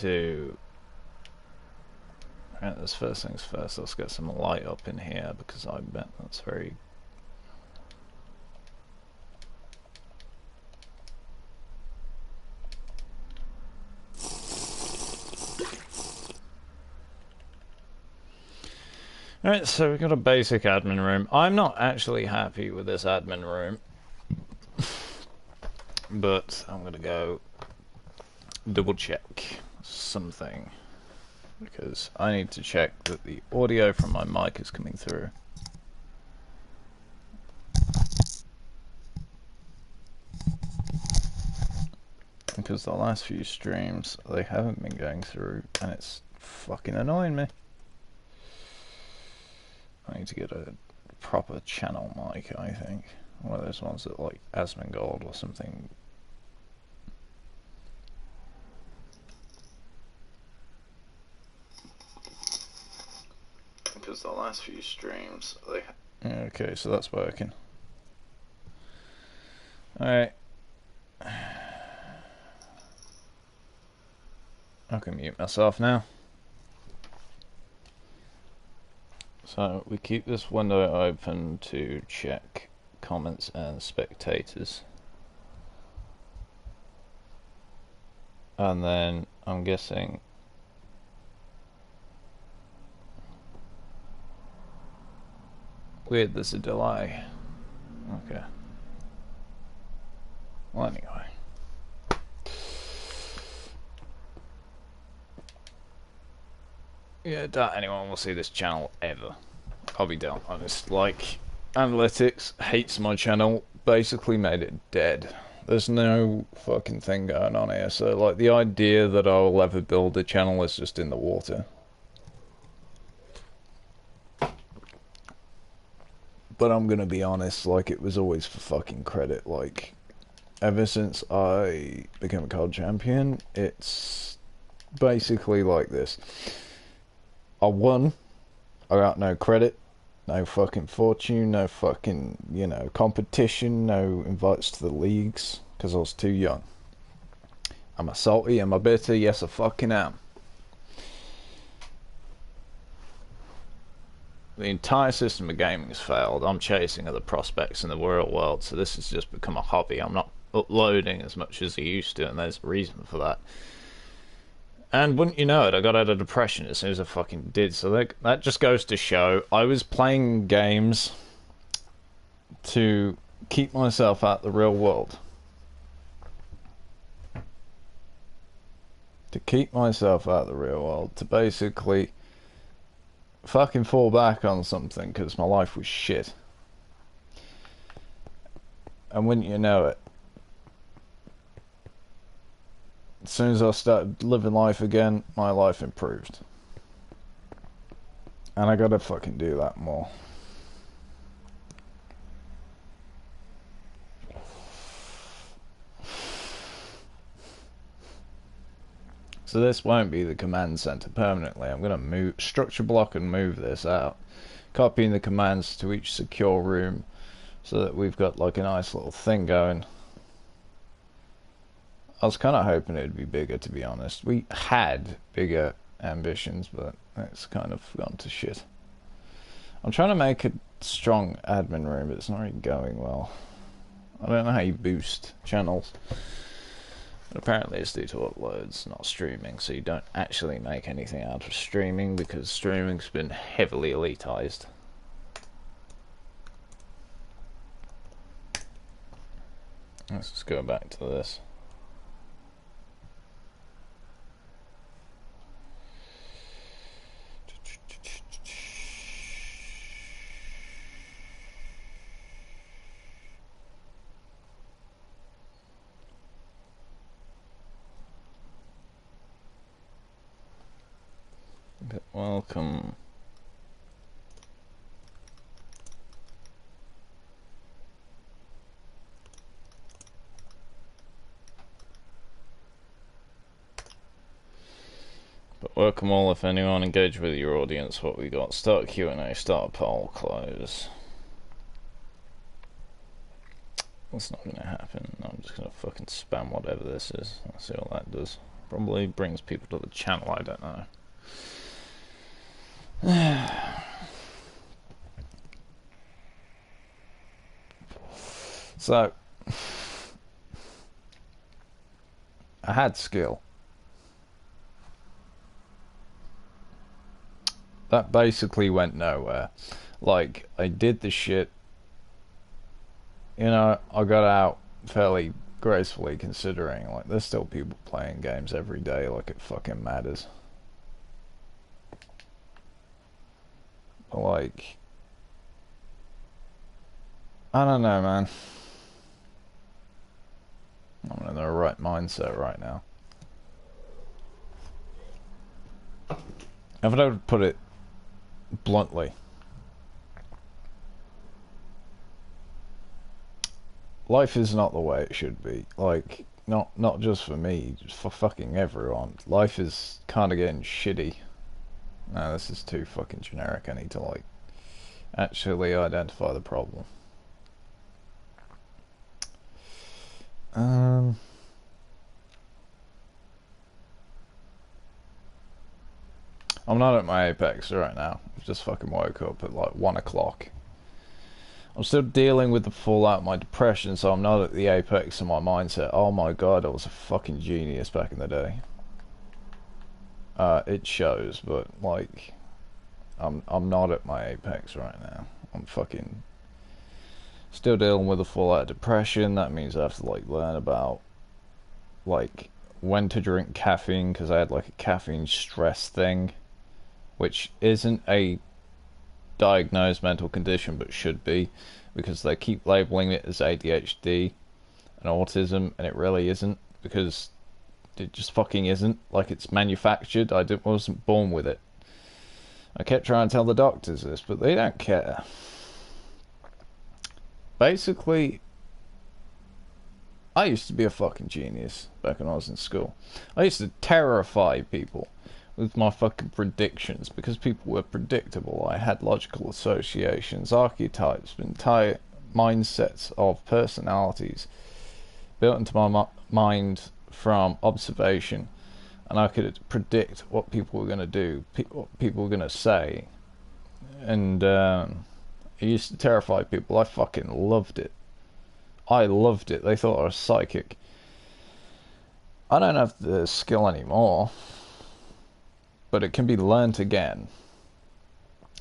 to... Right, this first things first, let's get some light up in here, because I bet that's very... Alright, so we've got a basic admin room. I'm not actually happy with this admin room, but I'm gonna go double check something, because I need to check that the audio from my mic is coming through. Because the last few streams, they haven't been going through, and it's fucking annoying me. I need to get a proper channel mic, I think. One of those ones that, like, Asmongold or something. Because the last few streams, they... Okay, so that's working. Alright. I can mute myself now. So we keep this window open to check comments and spectators. And then I'm guessing weird, there's a delay. Okay. Well, anyway. Yeah, doubt anyone will see this channel ever. Probably don't, honest. Like, analytics hates my channel, basically made it dead. There's no fucking thing going on here, so like the idea that I'll ever build a channel is just in the water. But I'm gonna be honest, like, it was always for fucking credit. Like, ever since I became a COD champion, it's basically like this. I won, I got no credit, no fucking fortune, no fucking, you know, competition, no invites to the leagues, because I was too young. Am I salty? Am I bitter? Yes, I fucking am. The entire system of gaming has failed. I'm chasing other prospects in the real world, so this has just become a hobby. I'm not uploading as much as I used to, and there's a reason for that. And wouldn't you know it, I got out of depression as soon as I fucking did. So that just goes to show I was playing games to keep myself out of the real world. To keep myself out of the real world. To basically fucking fall back on something because my life was shit. And wouldn't you know it, as soon as I started living life again, my life improved. And I gotta fucking do that more. So this won't be the command center permanently. I'm gonna move, structure block and move this out. Copying the commands to each secure room so that we've got like a nice little thing going. I was kind of hoping it'd be bigger, to be honest. We had bigger ambitions, but it's kind of gone to shit. I'm trying to make a strong admin room, but it's not really going well. I don't know how you boost channels. But apparently it's due to uploads, not streaming, so you don't actually make anything out of streaming, because streaming's been heavily elitized. Let's just go back to this. Welcome. But welcome all. If anyone, engage with your audience. What we got? Start Q&A, start a poll, close. That's not gonna happen. I'm just gonna fucking spam whatever this is. Let's see what that does. Probably brings people to the channel, I don't know. So, I had skill. That basically went nowhere. Like, I did the shit, you know, I got out fairly gracefully considering, like, there's still people playing games every day like it fucking matters. But, like, I don't know, man. I'm in the right mindset right now. If I would put it bluntly, life is not the way it should be. Like, not just for me, just for fucking everyone. Life is kind of getting shitty. No, this is too fucking generic. I need to, like, actually identify the problem. I'm not at my apex right now. I've just fucking woke up at like 1 o'clock. I'm still dealing with the fallout of my depression, so I'm not at the apex of my mindset. Oh my god, I was a fucking genius back in the day. It shows, but like, I'm not at my apex right now. I'm fucking still dealing with the fallout of depression. That means I have to like learn about like when to drink caffeine, because I had like a caffeine stress thing, which isn't a diagnosed mental condition but should be, because they keep labeling it as ADHD and autism, and it really isn't, because it just fucking isn't. Like, it's manufactured. Wasn't born with it. I kept trying to tell the doctors this, but they don't care. Basically, I used to be a fucking genius back when I was in school. I used to terrify people with my fucking predictions, because people were predictable. I had logical associations, archetypes, entire mindsets of personalities built into my mind from observation, and I could predict what people were going to do, what people were going to say, and it used to terrify people. I fucking loved it. I loved it. They thought I was psychic. I don't have the skill anymore, but it can be learnt again.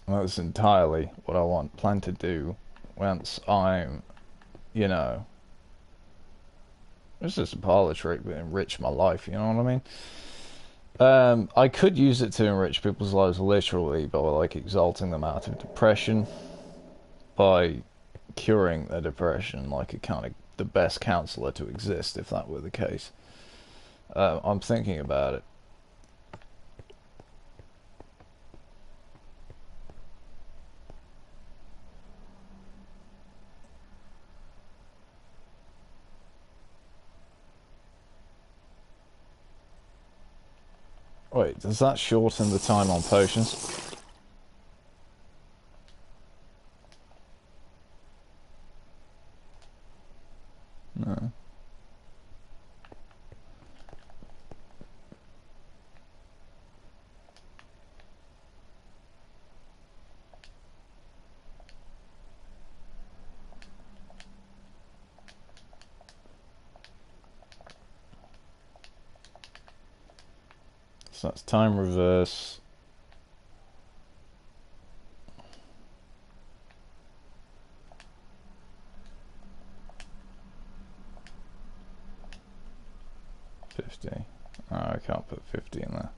And that's entirely what I plan to do once I'm, you know, it's just a parlor trick, but enrich my life, you know what I mean? I could use it to enrich people's lives literally by like exalting them out of depression, by curing their depression, like a kind of the best counselor to exist, if that were the case. I'm thinking about it. Wait, does that shorten the time on potions? No. So that's time reverse. $50. Oh, I can't put 50 in there.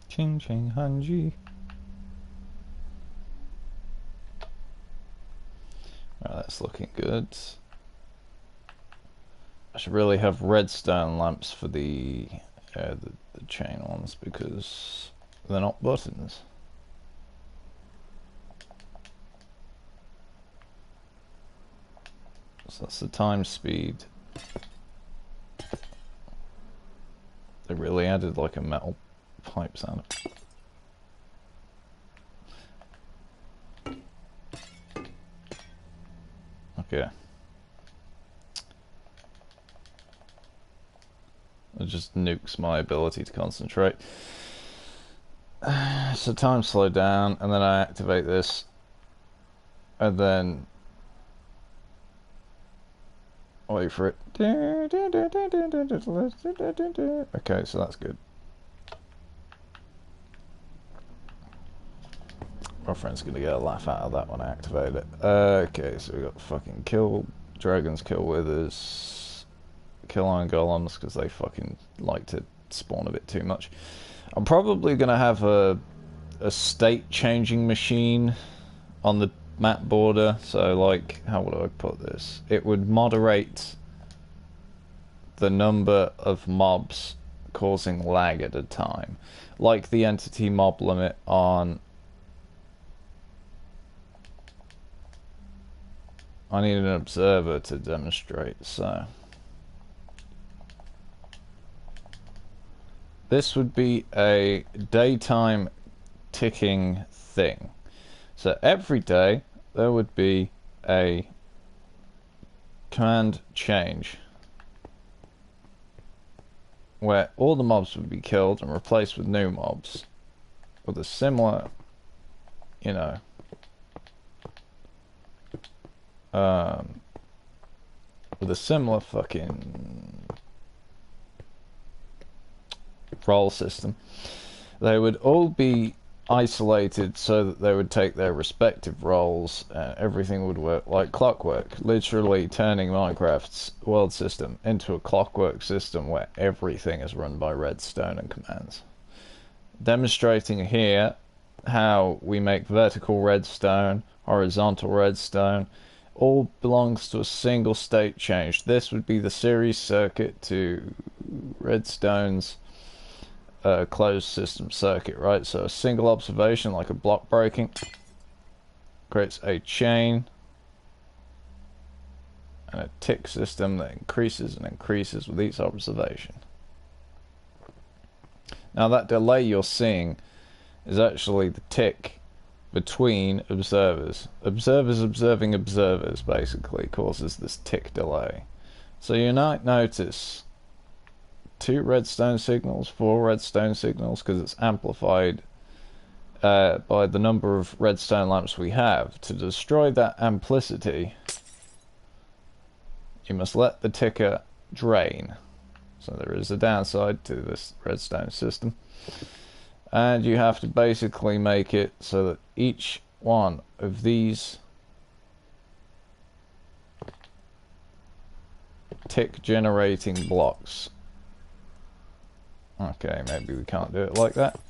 Ching ching Hanji. That's looking good. I should really have redstone lamps for the chain ones because they're not buttons. So that's the time speed. They really added like a metal pipe sound. Okay. It just nukes my ability to concentrate. So time slow down, and then I activate this, and then wait for it. Okay, so that's good. My friend's gonna get a laugh out of that when I activate it. Okay, so we got fucking kill dragons, kill withers, kill iron golems because they fucking like to spawn a bit too much. I'm probably gonna have a state changing machine on the map border. So like, how would I put this? It would moderate the number of mobs causing lag at a time, like the entity mob limit on. I need an observer to demonstrate, so this would be a daytime ticking thing. So every day there would be a command change where all the mobs would be killed and replaced with new mobs with a similar, you know, with a similar fucking role system. They would all be isolated so that they would take their respective roles and everything would work like clockwork, literally turning Minecraft's world system into a clockwork system where everything is run by redstone and commands. Demonstrating here how we make vertical redstone, horizontal redstone, all belongs to a single state change. This would be the series circuit to redstone's closed system circuit, right? So a single observation, like a block breaking, creates a chain and a tick system that increases and increases with each observation. Now that delay you're seeing is actually the tick between observers. Observers observing observers basically causes this tick delay. So you might notice 2 redstone signals, 4 redstone signals, because it's amplified by the number of redstone lamps we have. To destroy that amplicity, you must let the ticker drain. So there is a downside to this redstone system. And you have to basically make it so that each one of these tick generating blocks. Okay, maybe we can't do it like that.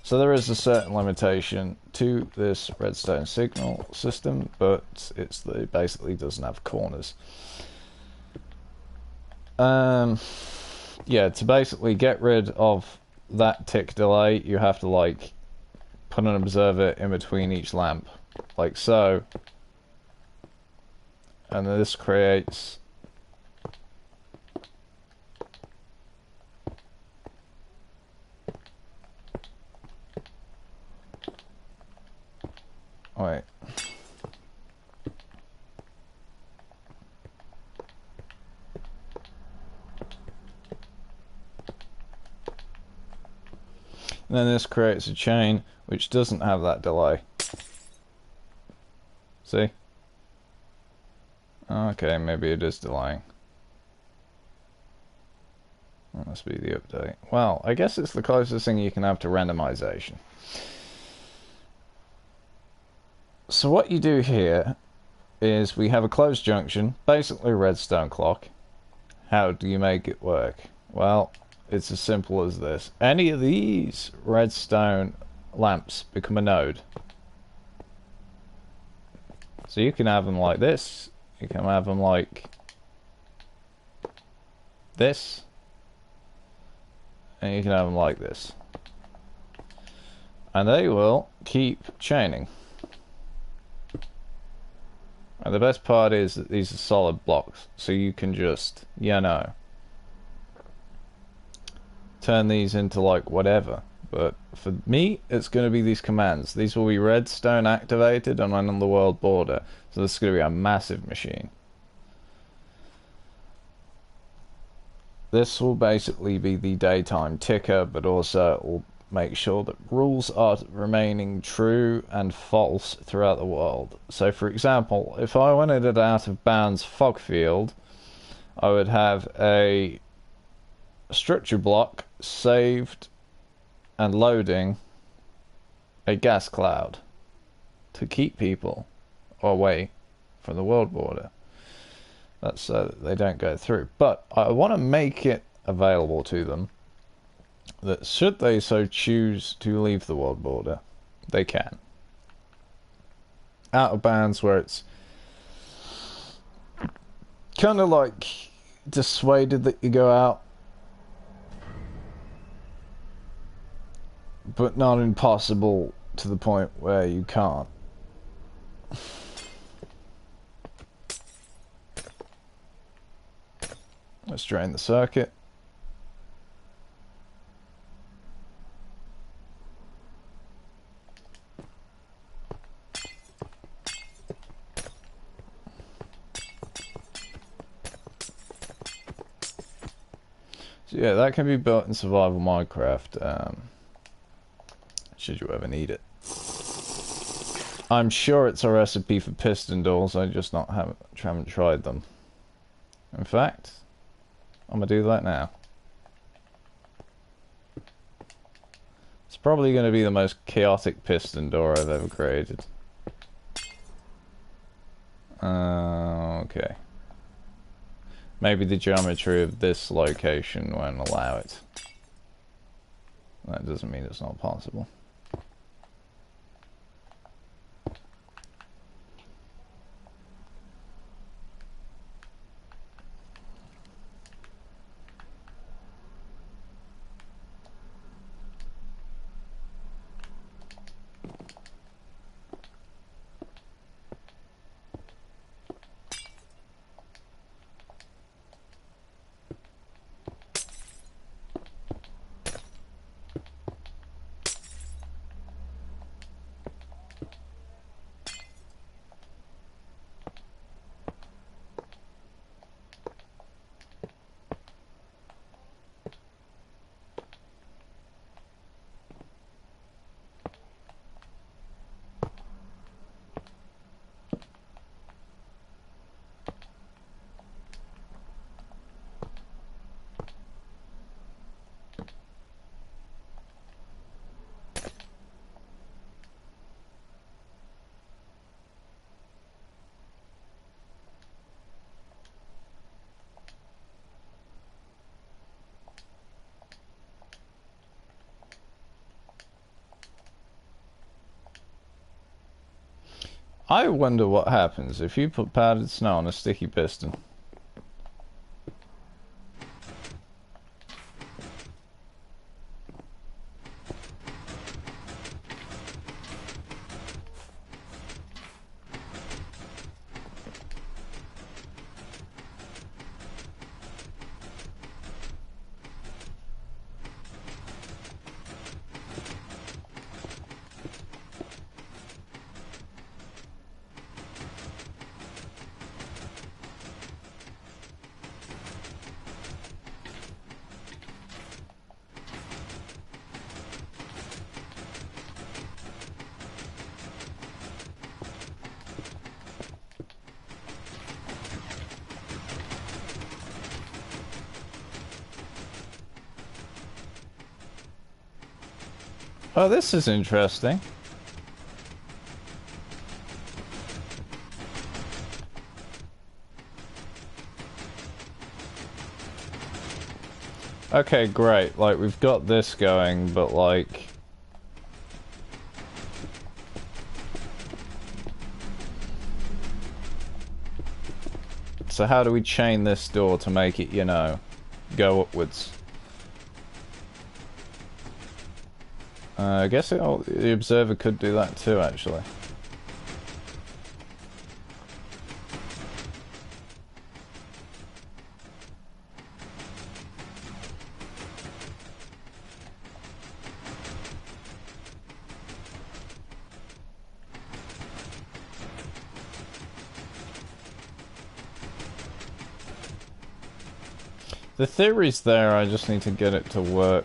So there is a certain limitation to this redstone signal system, but it basically doesn't have corners. Yeah, to basically get rid of that tick delay, you have to like put an observer in between each lamp, like so, and this creates wait. And then this creates a chain which doesn't have that delay. See? Okay, maybe it is delaying. That must be the update. Well, I guess it's the closest thing you can have to randomization. So what you do here is we have a closed junction, basically a redstone clock. How do you make it work? Well, it's as simple as this. Any of these redstone lamps become a node. So you can have them like this. You can have them like this. And you can have them like this. And they will keep chaining. And the best part is that these are solid blocks. So you can just, you know, turn these into like whatever. But for me, it's going to be these commands. These will be redstone activated and on the world border. So this is going to be a massive machine. This will basically be the daytime ticker, but also it will make sure that rules are remaining true and false throughout the world. So for example, if I wanted an out of bounds fog field, I would have a structure block saved and loading a gas cloud to keep people away from the world border. That's so that they don't go through. But I want to make it available to them that should they so choose to leave the world border, they can. Out of bounds where it's kind of like dissuaded that you go out, but not impossible to the point where you can't. Let's drain the circuit. So yeah, that can be built in survival Minecraft, should you ever need it. I'm sure it's a recipe for piston doors, I just haven't tried them. In fact, I'm gonna do that now. It's probably gonna be the most chaotic piston door I've ever created. Okay. Maybe the geometry of this location won't allow it. That doesn't mean it's not possible. I wonder what happens if you put powdered snow on a sticky piston. Oh, this is interesting. Okay, great. Like, we've got this going, but like... so how do we chain this door to make it, you know, go upwards? I guess the observer could do that too, actually. The theory's there, I just need to get it to work.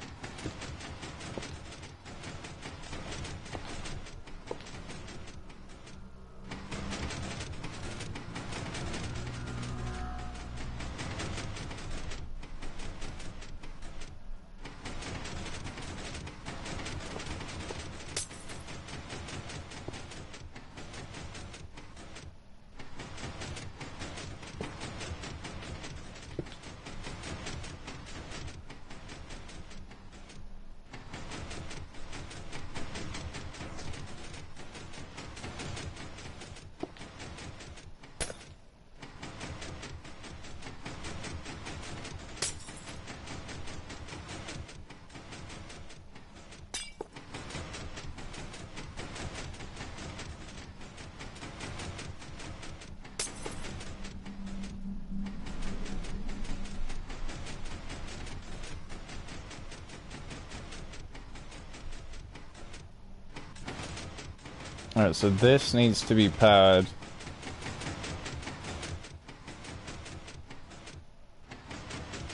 Alright, so this needs to be powered.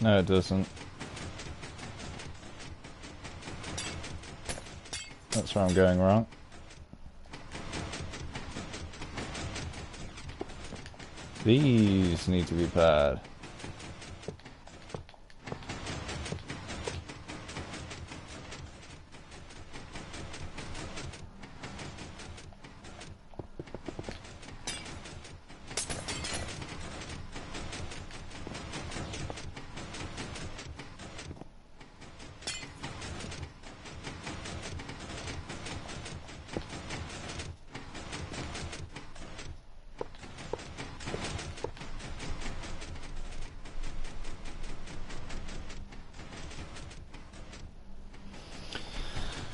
No, it doesn't. That's where I'm going wrong. These need to be powered.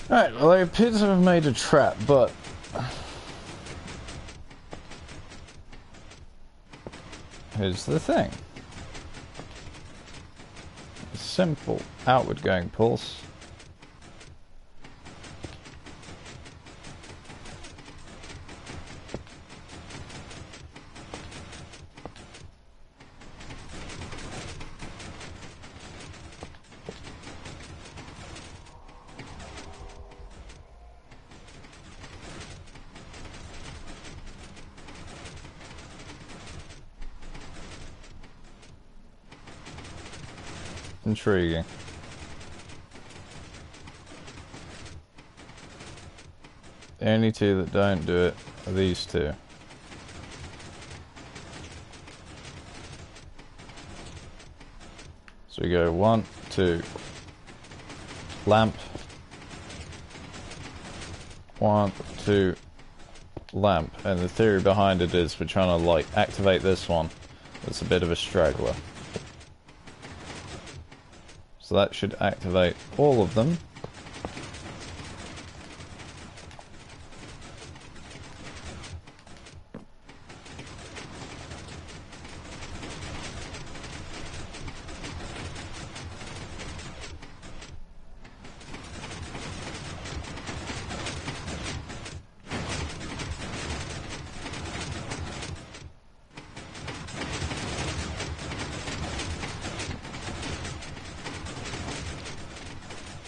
Alright, well, they appear to have made a trap, but here's the thing. A simple outward going pulse. Intriguing. The only two that don't do it are these two. So we go 1, 2, lamp, 1, 2, lamp, and the theory behind it is we're trying to like activate this one. It's a bit of a straggler. So that should activate all of them.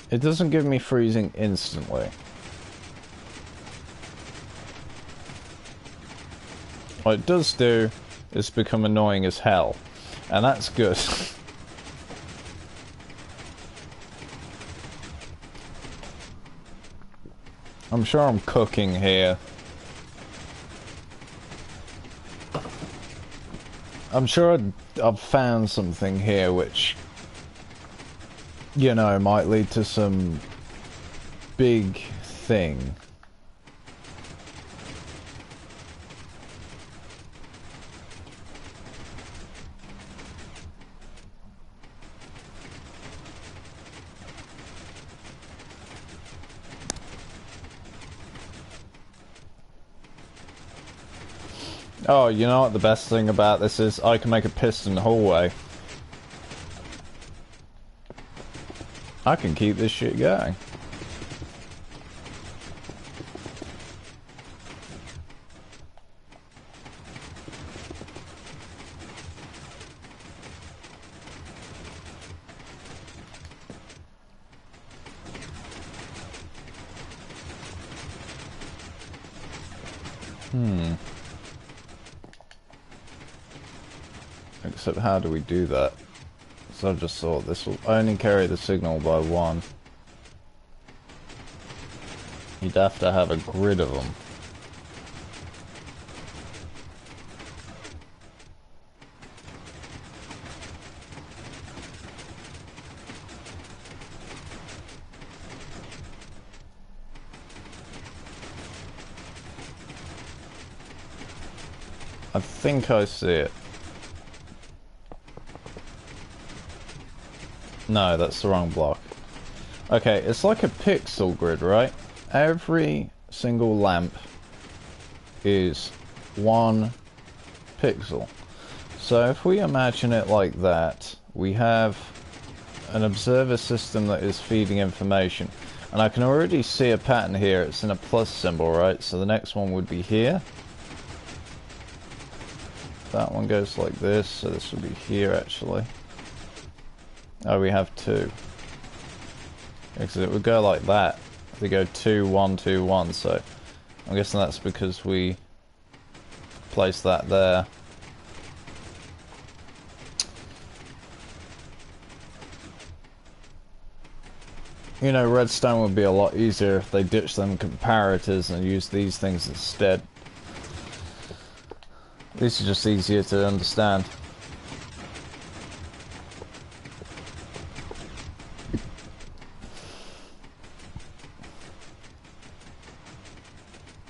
It doesn't give me freezing instantly. What it does do is become annoying as hell. And that's good. I'm sure I'm cooking here. I'm sure I've found something here which, you know, might lead to some big thing. Oh, you know what the best thing about this is? I can make a piston hallway. I can keep this shit going. Except how do we do that? So I just thought this will only carry the signal by one. You'd have to have a grid of them. I think I see it. No, that's the wrong block. Okay, it's like a pixel grid, right? Every single lamp is one pixel. So if we imagine it like that, we have an observer system that is feeding information. And I can already see a pattern here. It's in a plus symbol, right? So the next one would be here. That one goes like this, so this would be here actually. Oh, we have two. Because it would go like that. They go 2, 1, 2, 1, so I'm guessing that's because we placed that there. You know, redstone would be a lot easier if they ditched them comparators and used these things instead. These are just easier to understand.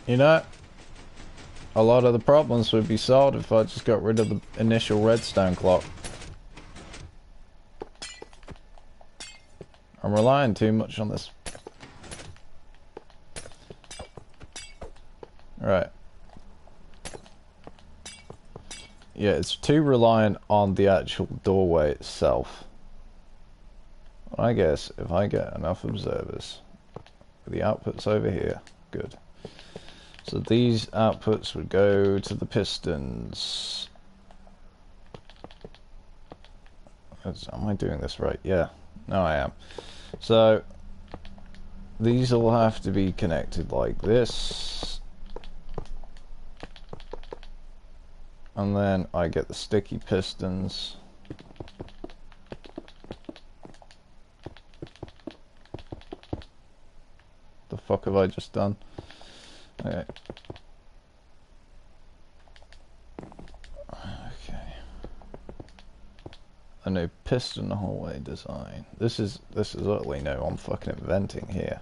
You know, a lot of the problems would be solved if I just got rid of the initial redstone clock. I'm relying too much on this. Right. Yeah, it's too reliant on the actual doorway itself. I guess if I get enough observers, the output's over here. Good. So these outputs would go to the pistons. Am I doing this right? Yeah. No, I am. So these will have to be connected like this. And then I get the sticky pistons. The fuck have I just done? Okay. Okay. A new piston hallway design. This is utterly no, I'm fucking inventing here.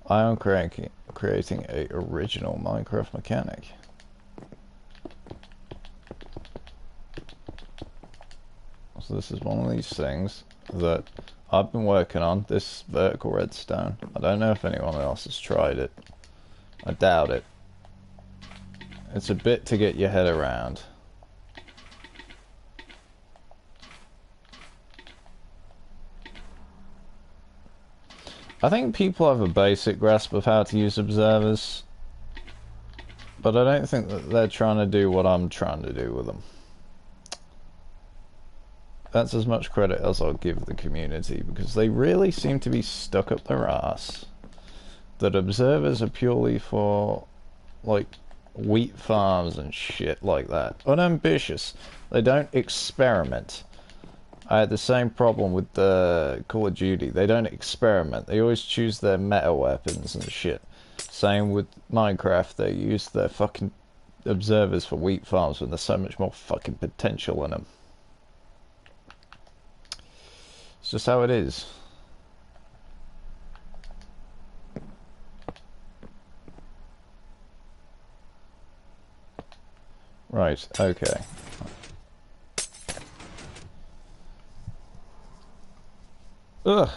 I am creating a original Minecraft mechanic. So this is one of these things that I've been working on, this vertical redstone. I don't know if anyone else has tried it. I doubt it. It's a bit to get your head around. I think people have a basic grasp of how to use observers, but I don't think that they're trying to do what I'm trying to do with them. That's as much credit as I'll give the community, because they really seem to be stuck up their ass that observers are purely for, like, wheat farms and shit like that. Unambitious. They don't experiment. I had the same problem with the Call of Duty. They don't experiment. They always choose their meta weapons and shit. Same with Minecraft. They use their fucking observers for wheat farms when there's so much more fucking potential in them. It's just how it is. Right, okay. Ugh.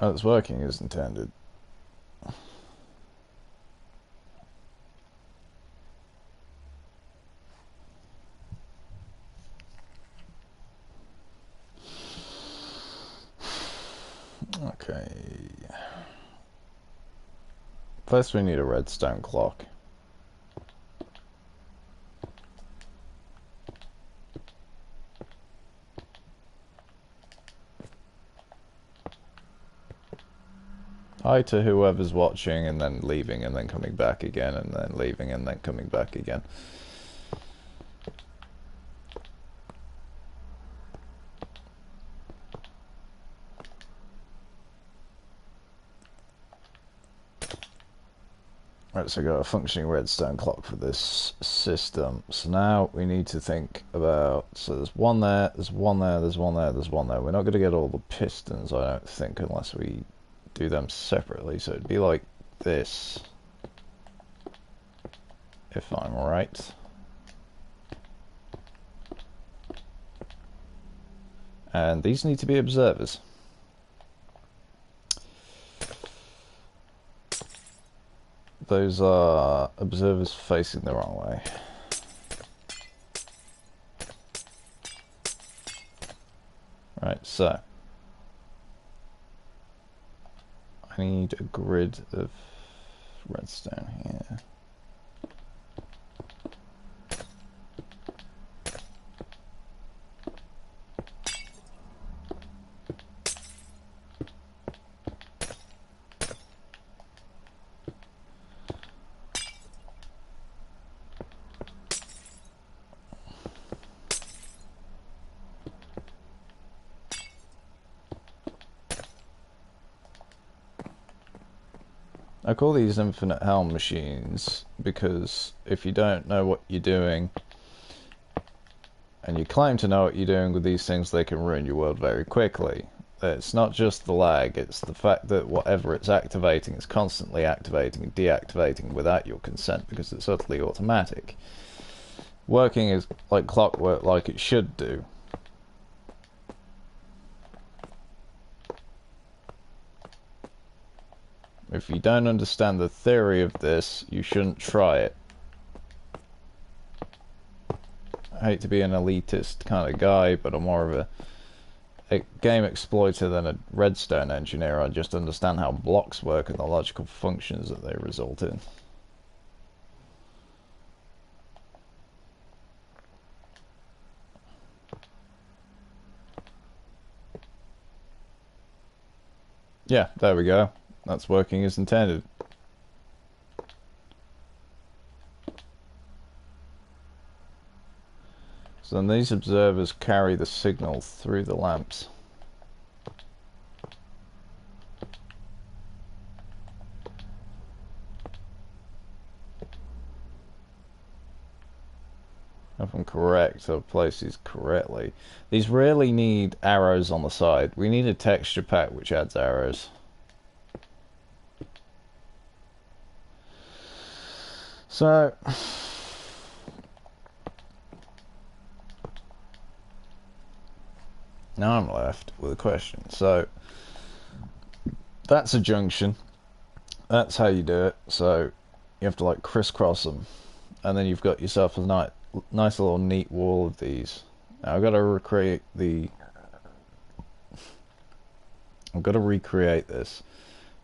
Oh, it's working as intended. Okay. First we need a redstone clock. Hi to whoever's watching and then leaving and then coming back again and then leaving and then coming back again. Right, so I got a functioning redstone clock for this system. So now we need to think about, so there's one there, there's one there, there's one there, there's one there. We're not going to get all the pistons, I don't think, unless we do them separately. So it'd be like this, if I'm right. And these need to be observers. Those are observers facing the wrong way. Right, so I need a grid of redstone here. I call these infinite helm machines because if you don't know what you're doing and you claim to know what you're doing with these things, they can ruin your world very quickly. It's not just the lag, it's the fact that whatever it's activating is constantly activating and deactivating without your consent because it's utterly automatic. Working is like clockwork, like it should do. If you don't understand the theory of this, you shouldn't try it. I hate to be an elitist kind of guy, but I'm more of a game exploiter than a redstone engineer. I just understand how blocks work and the logical functions that they result in. Yeah, there we go. That's working as intended. So then these observers carry the signal through the lamps. If I'm correct, I've placed these correctly. These rarely need arrows on the side. We need a texture pack which adds arrows. So now I'm left with a question. So that's a junction. That's how you do it. So you have to like crisscross them, and then you've got yourself a nice little neat wall of these. Now I've got to recreate this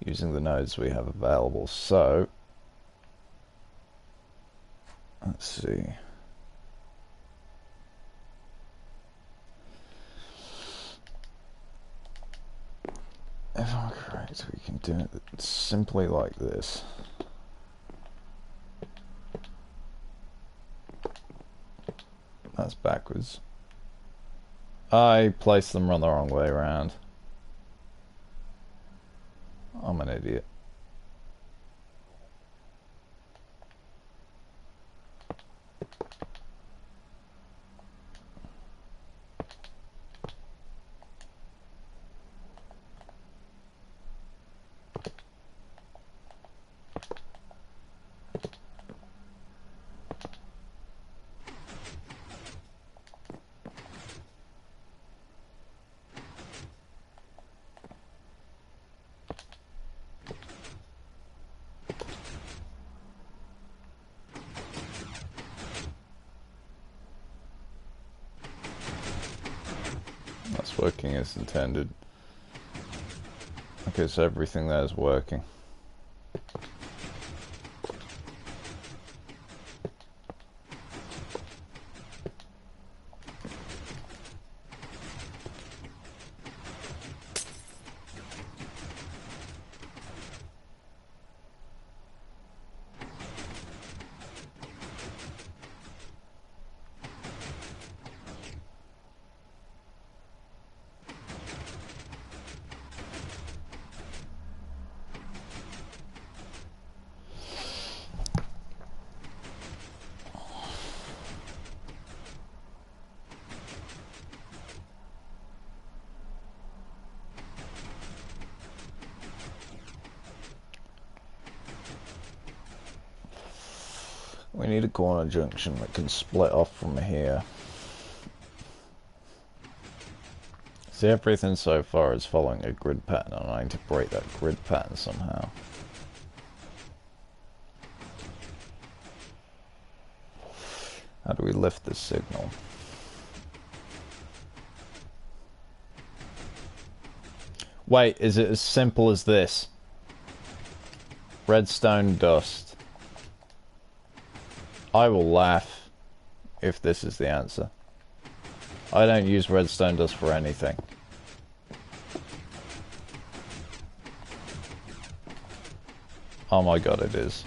using the nodes we have available. So let's see. If I'm correct, we can do it simply like this. That's backwards. I placed them on the wrong way around. I'm an idiot. working as intended. Okay, so everything there is working. We need a corner junction that can split off from here. See, everything so far is following a grid pattern, and I need to break that grid pattern somehow. How do we lift this signal? Wait, is it as simple as this? Redstone dust. I will laugh if this is the answer. I don't use redstone dust for anything. Oh my god, it is.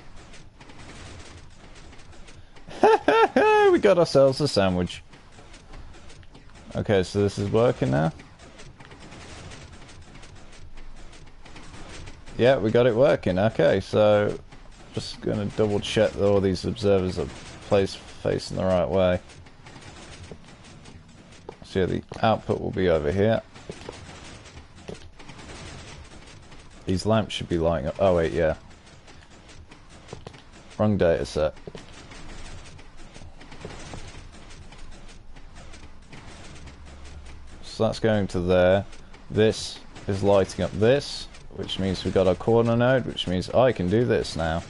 We got ourselves a sandwich. Okay, so this is working now. Yeah, we got it working. Okay, so just gonna double check that all these observers are placed facing the right way. So yeah, the output will be over here. These lamps should be lighting up. Oh wait, yeah. Wrong data set. So that's going to there. This is lighting up this, which means we've got our corner node, which means I can do this now.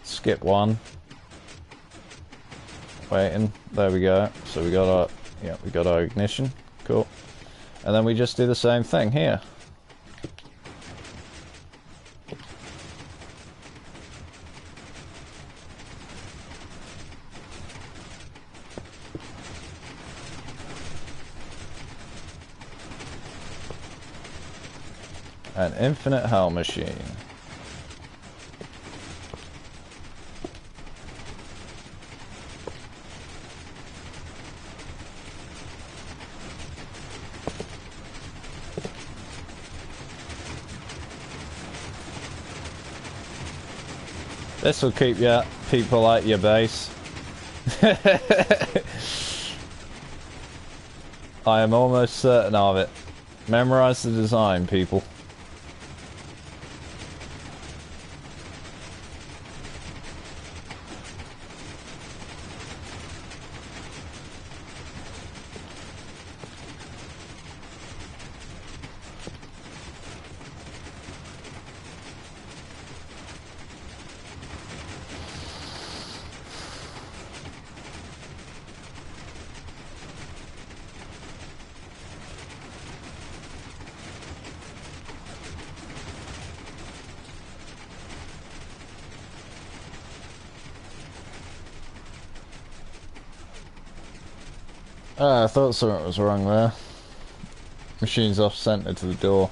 Skip one. Waiting. There we go. So we got our, yeah, we got our ignition. Cool. And then we just do the same thing here. An infinite hell machine. This will keep your people at your base. I am almost certain of it. Memorize the design, people. I thought something was wrong there. Machine's off center to the door.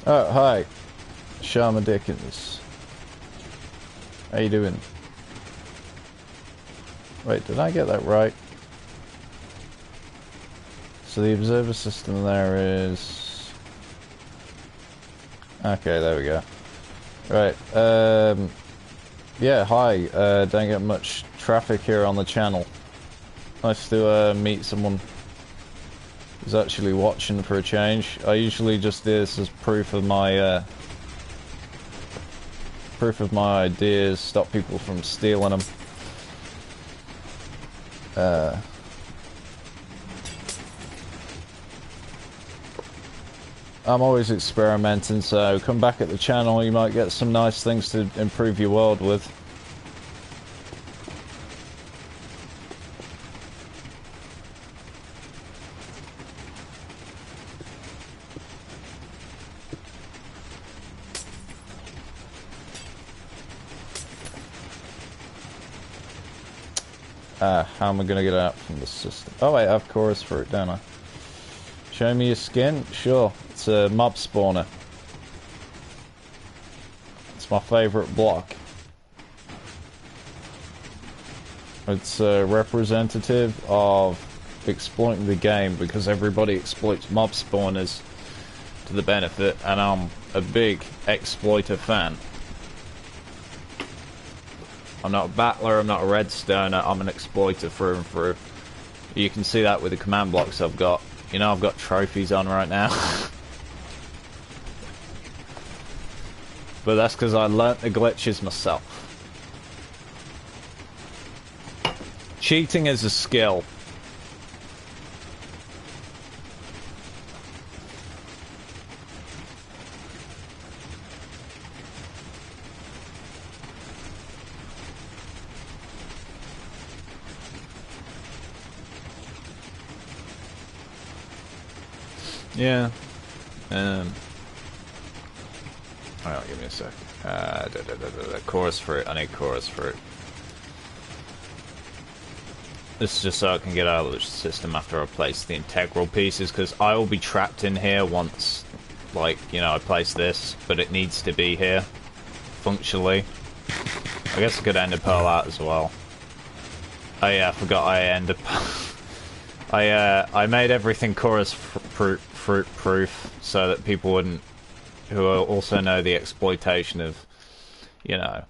Oh, hi. Sharma Dickens. How you doing? Wait, did I get that right? So the observer system there is... Okay, there we go. Right, yeah, hi. Don't get much traffic here on the channel. Nice to meet someone who's actually watching for a change. I usually just do this as proof of my ideas, stop people from stealing them. I'm always experimenting, so come back at the channel, you might get some nice things to improve your world with. How am I gonna get out from the system? Oh wait, I have chorus fruit, don't I? Show me your skin? Sure. It's a mob spawner. It's my favourite block. It's representative of exploiting the game because everybody exploits mob spawners to the benefit, and I'm a big exploiter fan. I'm not a battler, I'm not a redstoner, I'm an exploiter through and through. You can see that with the command blocks I've got. You know, I've got trophies on right now. But that's because I learnt the glitches myself. Cheating is a skill. Yeah. Hang on, give me a sec. Chorus fruit. I need chorus fruit. This is just so I can get out of the system after I place the integral pieces, because I will be trapped in here once, like, you know, I place this, but it needs to be here, functionally. I guess I could ender pearl out as well. Oh yeah, I forgot I ender I made everything chorus fruit proof so that people wouldn't, who also know the exploitation of, you know.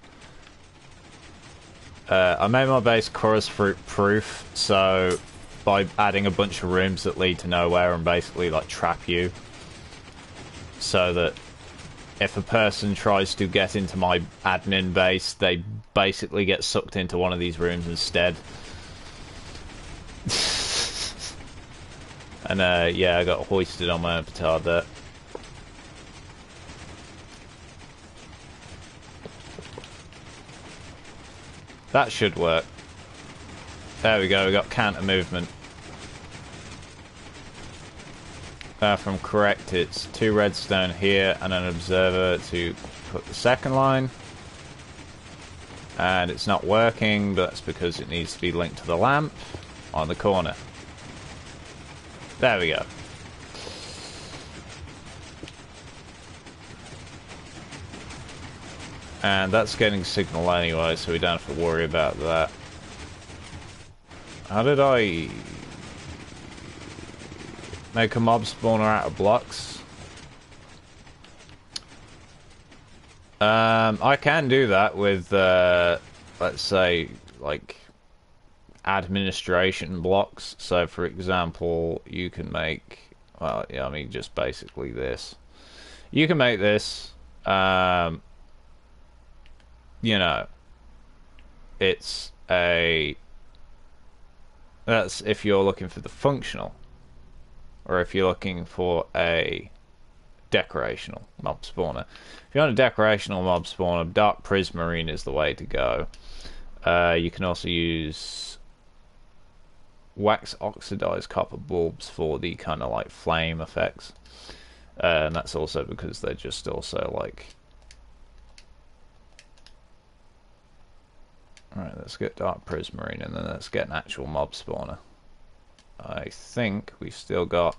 I made my base chorus fruit proof, so by adding a bunch of rooms that lead to nowhere and basically like trap you, so that if a person tries to get into my admin base, they basically get sucked into one of these rooms instead. And yeah, I got hoisted on my own petard there. That should work. There we go, we got counter movement. If I'm correct, it's 2 redstone here and an observer to put the second line. And it's not working, but that's because it needs to be linked to the lamp on the corner. There we go. And that's getting signal anyway, so we don't have to worry about that. How did I make a mob spawner out of blocks? I can do that with, let's say, like, administration blocks. So, for example, you can make, well, yeah, I mean, just basically this. You can make this, you know, it's a, that's if you're looking for the functional, or if you're looking for a decorational mob spawner. If you want a decorational mob spawner, dark prismarine is the way to go. You can also use wax oxidized copper bulbs for the kind of like flame effects, and that's also because they're just also like, alright, let's get dark prismarine and then let's get an actual mob spawner. I think we've still got,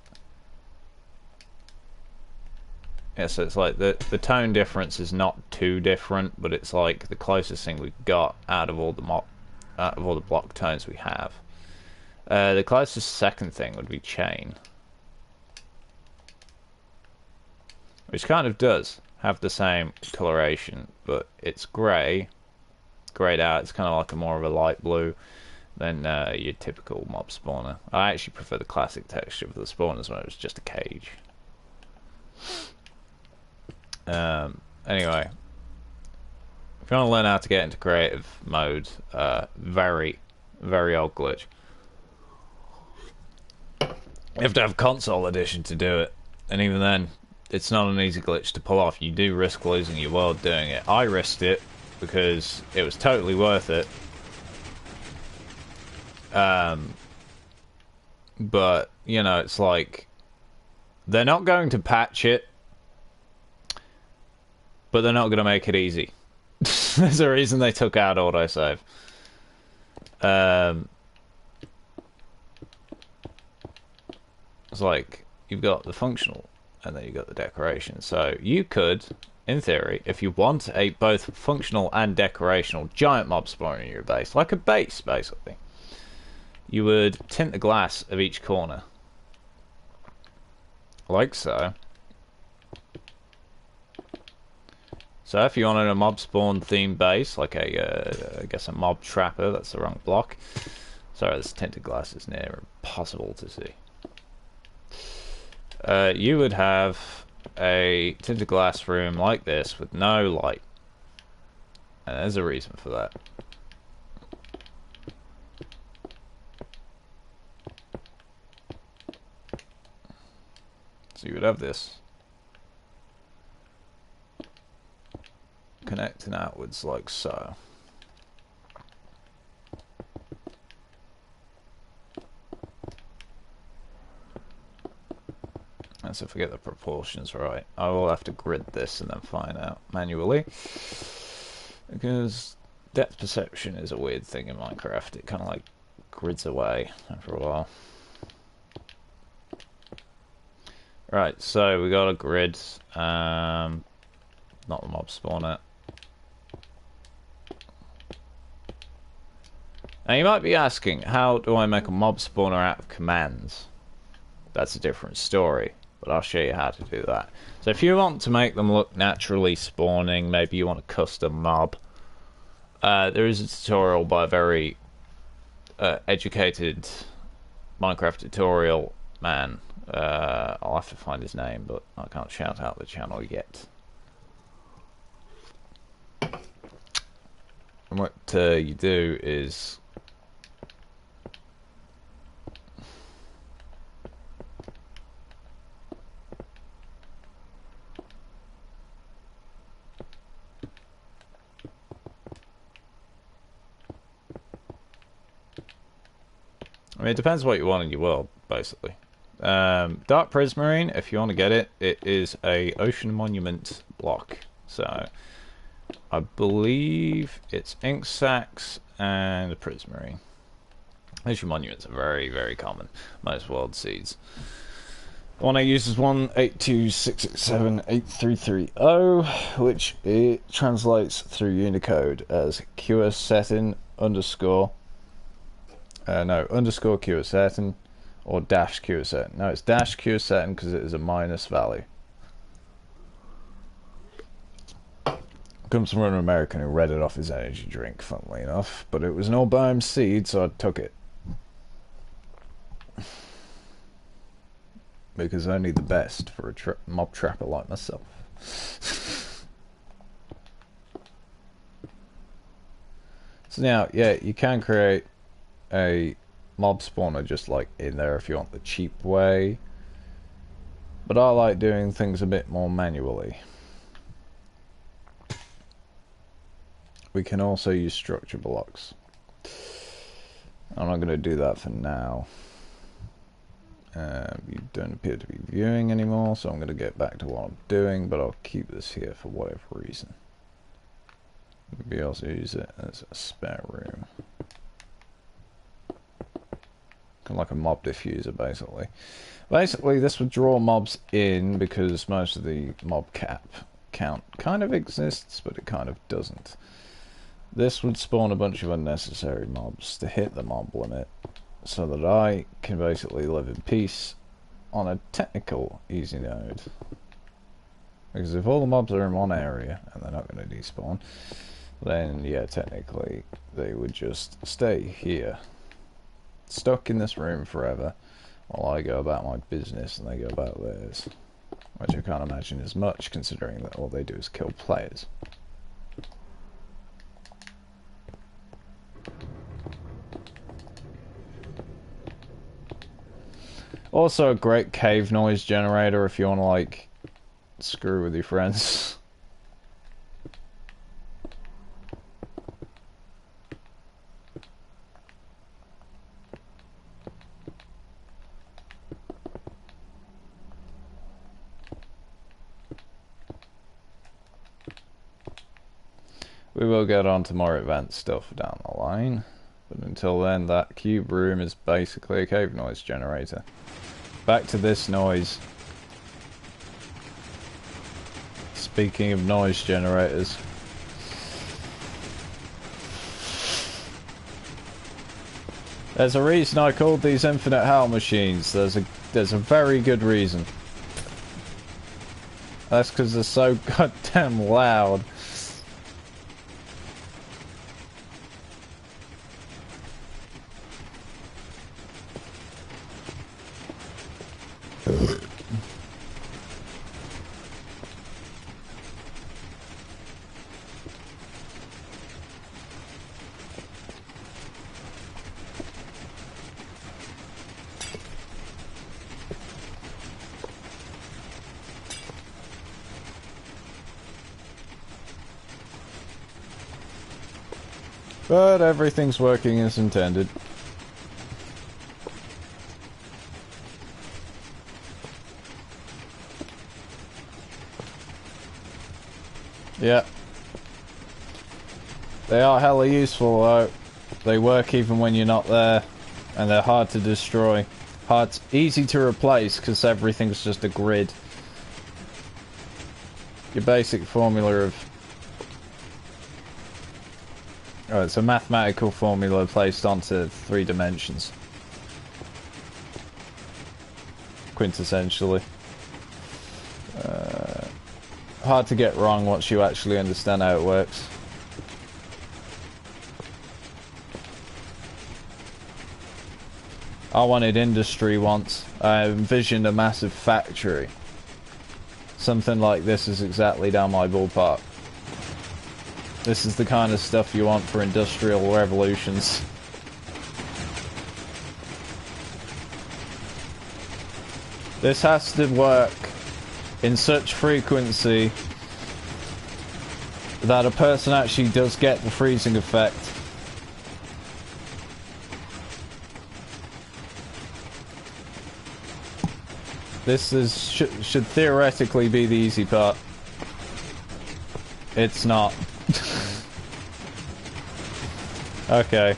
yeah, so it's like the tone difference is not too different, but it's like the closest thing we've got out of all the block tones we have. The closest second thing would be chain, which kind of does have the same coloration, but it's greyed out. It's kind of like a more of a light blue than your typical mob spawner. I actually prefer the classic texture of the spawners when it was just a cage. Anyway, if you want to learn how to get into creative mode, very old glitch. You have to have console edition to do it, and even then, it's not an easy glitch to pull off. You do risk losing your world doing it. I risked it because it was totally worth it. But, you know, it's like, they're not going to patch it, but they're not going to make it easy. There's a reason they took out autosave. It's like, you've got the functional, and then you've got the decoration. So you could, in theory, if you want a both functional and decorational giant mob spawner in your base, like a base, basically, you would tint the glass of each corner. Like so. So if you wanted a mob spawn themed base, like a, I guess a mob trapper, that's the wrong block. Sorry, this tinted glass is near impossible to see. You would have a tinted glass room like this with no light. And there's a reason for that. So you would have this connecting outwards like so. And so if we get the proportions right, I will have to grid this and then find out manually. Because depth perception is a weird thing in Minecraft. It kind of like grids away after a while. Right, so we got a grid. Not the mob spawner. Now you might be asking, how do I make a mob spawner out of commands? That's a different story, but I'll show you how to do that. So if you want to make them look naturally spawning, maybe you want a custom mob, there is a tutorial by a very educated Minecraft tutorial man. I'll have to find his name, but I can't shout out the channel yet. And what you do is I mean, it depends what you want in your world, basically. Dark Prismarine, if you want to get it, it is a ocean monument block. So I believe it's ink sacs and a prismarine. Ocean monuments are very, very common. Most world seeds. The one I use is 182.667.8330, which it translates through Unicode as QSetting underscore. No, underscore QSetting or dash QSetting. No, it's dash QSetting because it is a minus value. Comes from an American who read it off his energy drink, funnily enough. But it was an all-biome seed, so I took it. Because only the best for a mob trapper like myself. So now, yeah, you can create a mob spawner just like in there if you want the cheap way. But I like doing things a bit more manually. We can also use structure blocks. I'm not going to do that for now. You don't appear to be viewing anymore, so I'm going to get back to what I'm doing, but I'll keep this here for whatever reason. Maybe also use it as a spare room. Kind of like a mob diffuser, basically. Basically, this would draw mobs in because most of the mob count kind of exists, but it kind of doesn't. This would spawn a bunch of unnecessary mobs to hit the mob limit, so that I can basically live in peace on a technical easy node. Because if all the mobs are in one area and they're not going to despawn, then yeah, technically they would just stay here, stuck in this room forever, while I go about my business and they go about theirs. Which I can't imagine is much, considering that all they do is kill players. Also a great cave noise generator if you want to, like, screw with your friends. We will get on to more advanced stuff down the line, but until then, that cube room is basically a cave noise generator. Back to this noise. Speaking of noise generators. There's a reason I called these infinite hell machines. There's a very good reason. That's because they're so goddamn loud. But everything's working as intended. Yeah. They are hella useful though. They work even when you're not there. And they're hard to destroy. Easy to replace because everything's just a grid. Your basic formula of... Oh, it's a mathematical formula placed onto 3 dimensions. Quintessentially. Hard to get wrong once you actually understand how it works. I wanted industry once. I envisioned a massive factory. Something like this is exactly down my ballpark. This is the kind of stuff you want for industrial revolutions. This has to work in such frequency that a person actually does get the freezing effect. This should theoretically be the easy part. It's not. Okay.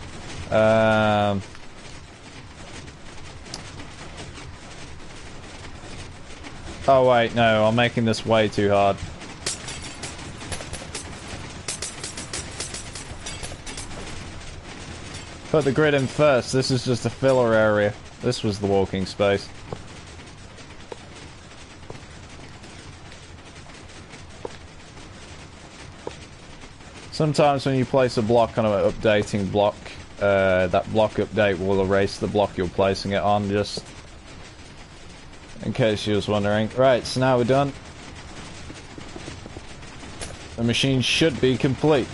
Oh wait, no, I'm making this way too hard. Put the grid in first. This is just a filler area. This was the walking space. Sometimes when you place a block on an updating block, that block update will erase the block you're placing it on, just in case you was wondering. Right, so now we're done. The machine should be complete.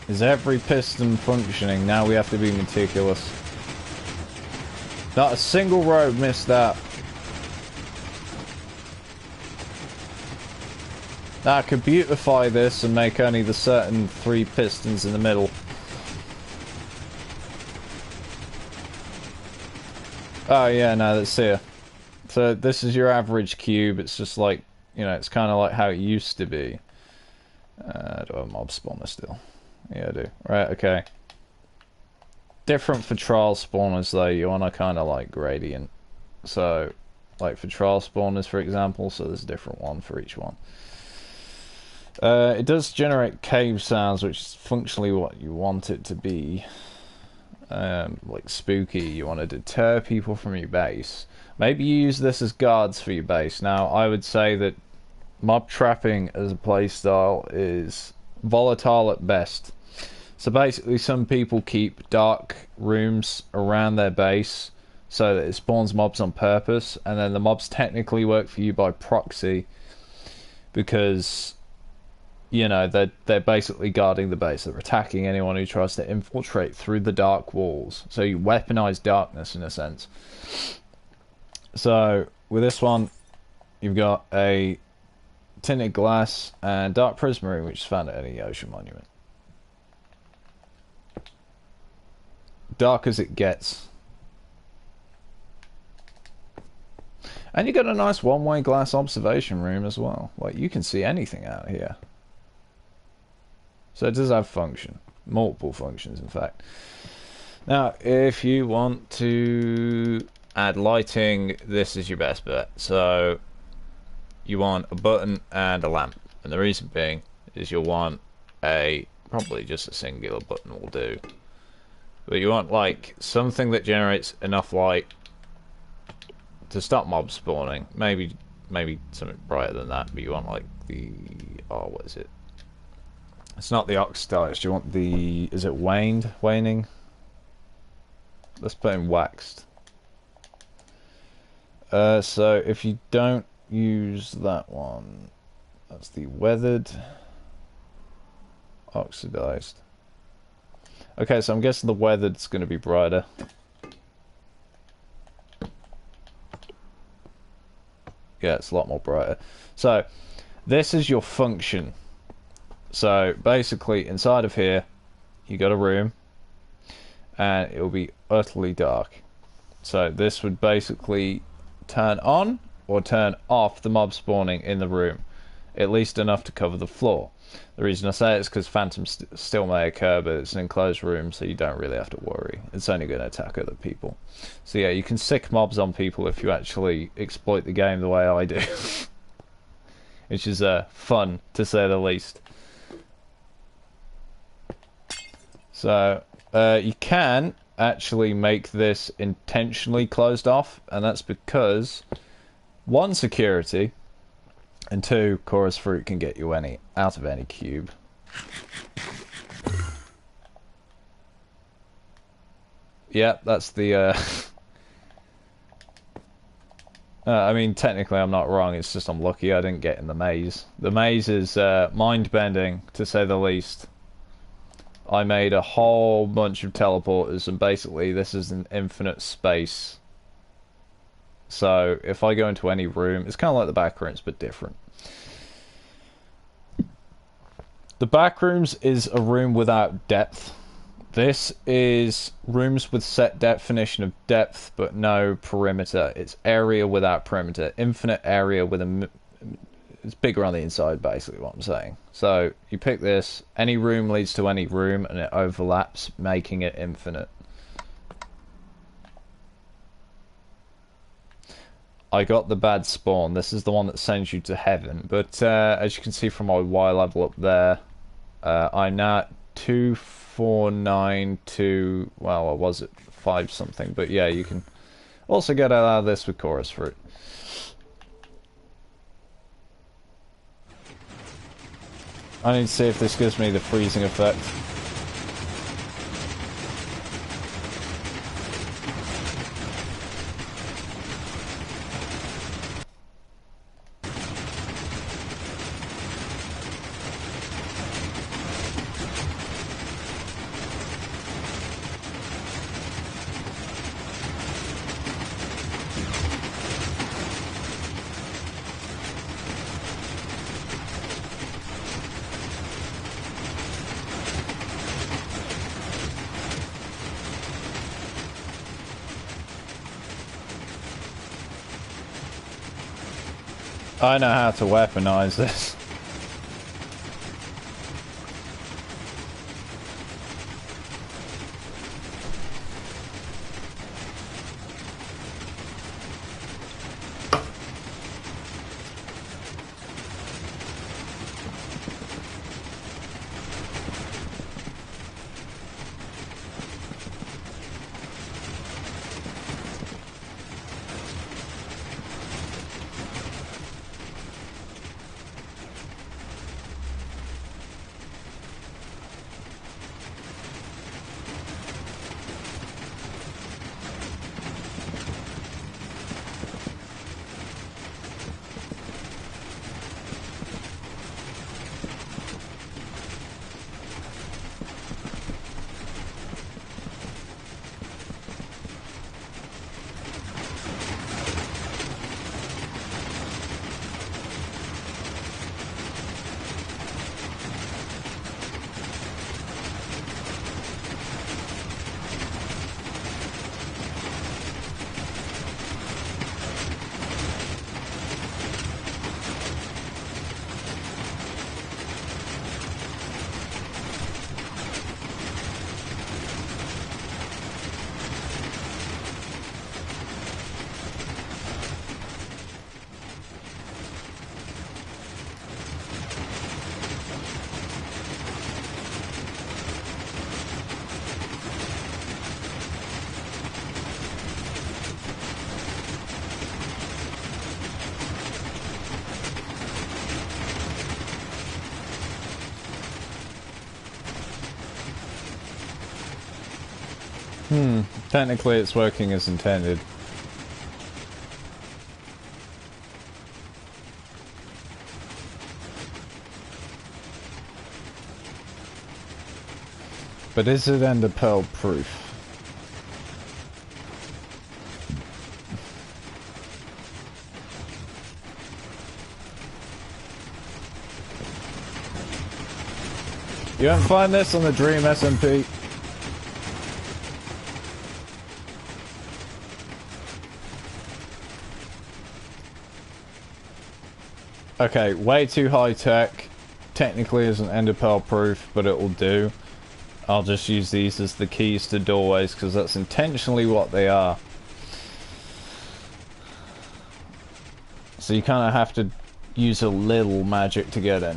Is every piston functioning? Now we have to be meticulous. Not a single road missed out. Now I could beautify this and make only the certain 3 pistons in the middle. Oh yeah, no, that's here. So this is your average cube. It's just like, you know, it's kind of like how it used to be. Do I have a mob spawner still? Yeah, I do. Right, okay. Different for trial spawners though, you want to kind of like gradient. So, like for trial spawners for example, so there's a different one for each one. It does generate cave sounds, which is functionally what you want it to be. Like spooky, you want to deter people from your base. Maybe you use this as guards for your base. Now, I would say that mob trapping as a playstyle is volatile at best. So basically some people keep dark rooms around their base so that it spawns mobs on purpose, and then the mobs technically work for you by proxy, because, you know, they're basically guarding the base. They're attacking anyone who tries to infiltrate through the dark walls. So you weaponize darkness in a sense. So with this one, you've got a tinted glass and dark prismarine, which is found at any ocean monument. Dark as it gets. And you got a nice one-way glass observation room as well. Like, you can see anything out here. So it does have function. Multiple functions, in fact. Now, if you want to add lighting, this is your best bet. So you want a button and a lamp. And the reason being is you'll want probably just a singular button will do. But you want, like, something that generates enough light to stop mob spawning. Maybe something brighter than that, but you want, like, what is it? It's not the oxidized, you want the... Is it waning? Let's put in waxed. So if you don't use that one, that's the weathered, oxidized. Okay, so I'm guessing the weathered's going to be brighter. Yeah, it's a lot more brighter. So this is your function. So basically inside of here you got a room and it will be utterly dark. So this would basically turn on or turn off the mob spawning in the room, at least enough to cover the floor. The reason I say it is because phantoms still may occur, but it's an enclosed room, so you don't really have to worry. It's only going to attack other people. So yeah, you can sick mobs on people if you actually exploit the game the way I do. Which is fun, to say the least. So you can actually make this intentionally closed off, and that's because, one, security, and two, chorus fruit can get you out of any cube. Yeah, that's the I mean, technically I'm not wrong, it's just I'm lucky I didn't get in the maze. The maze is mind-bending, to say the least. I made a whole bunch of teleporters, and basically this is an infinite space. So if I go into any room, it's kind of like the back rooms, but different. The back rooms is a room without depth. This is rooms with set definition of depth, but no perimeter. It's area without perimeter. Infinite area with it's bigger on the inside, basically, what I'm saying. So you pick this, any room leads to any room, and it overlaps, making it infinite. I got the bad spawn. This is the one that sends you to heaven. But as you can see from my Y level up there, I'm now at 2492. Well, I was at 5 something. But yeah, you can also get out of this with chorus fruit. I need to see if this gives me the freezing effect. I know how to weaponize this. Technically it's working as intended. But is it Ender Pearl proof? You won't find this on the Dream SMP. Okay, way too high tech. Technically isn't Ender Pearl proof, but it will do. I'll just use these as the keys to doorways because that's intentionally what they are. So you kind of have to use a little magic to get in.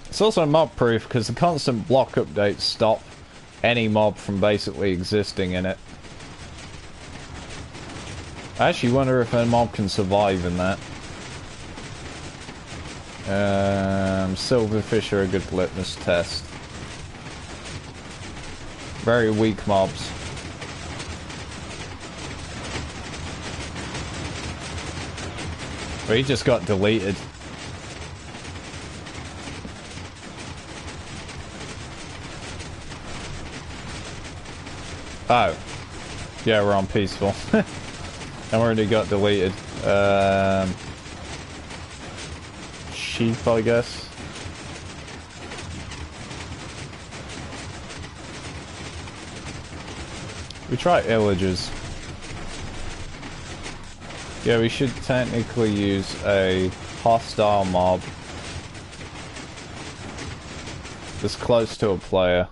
It's also mob proof because the constant block updates stop any mob from basically existing in it. I actually wonder if a mob can survive in that. Silverfish are a good litmus test. Very weak mobs. But he just got deleted. Oh. Yeah, we're on peaceful. And already got deleted. Sheep, I guess. We try illagers. Yeah, we should technically use a hostile mob that's close to a player.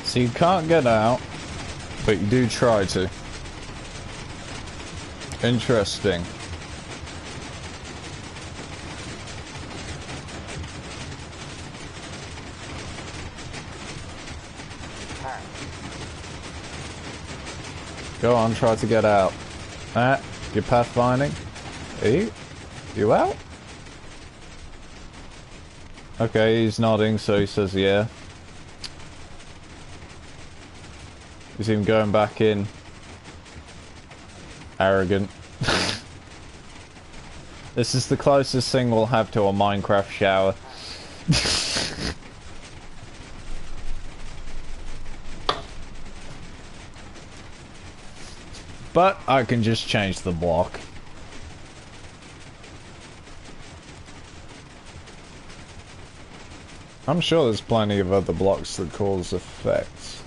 So you can't get out, but you do try to. Interesting. Go on, try to get out. You're pathfinding. Are you out? Okay, he's nodding, so he says yeah. He's even going back in. Arrogant. This is the closest thing we'll have to a Minecraft shower. But I can just change the block. I'm sure there's plenty of other blocks that cause effects.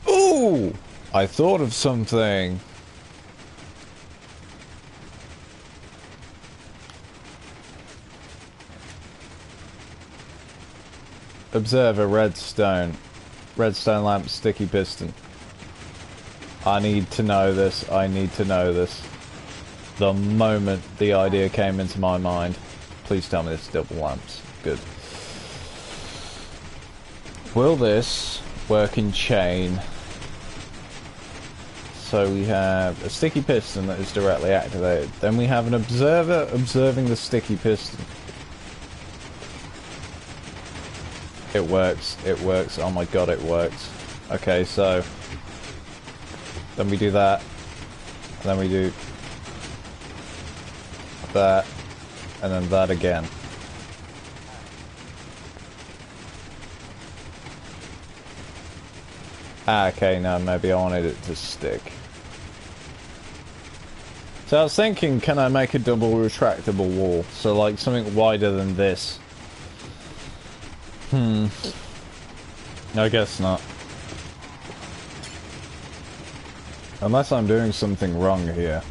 Ooh! I thought of something. Observe a redstone. Redstone lamp, sticky piston. I need to know this. I need to know this. The moment the idea came into my mind. Please tell me it's double lamps. Good. Will this work in chain? So we have a sticky piston that is directly activated. Then we have an observer observing the sticky piston. It works. It works. Oh my god, it works. Okay, so then we do that, and then we do that, and then that again. Ah, okay, no, maybe I wanted it to stick. So I was thinking, can I make a double retractable wall? So like something wider than this. I guess not. Unless I'm doing something wrong here.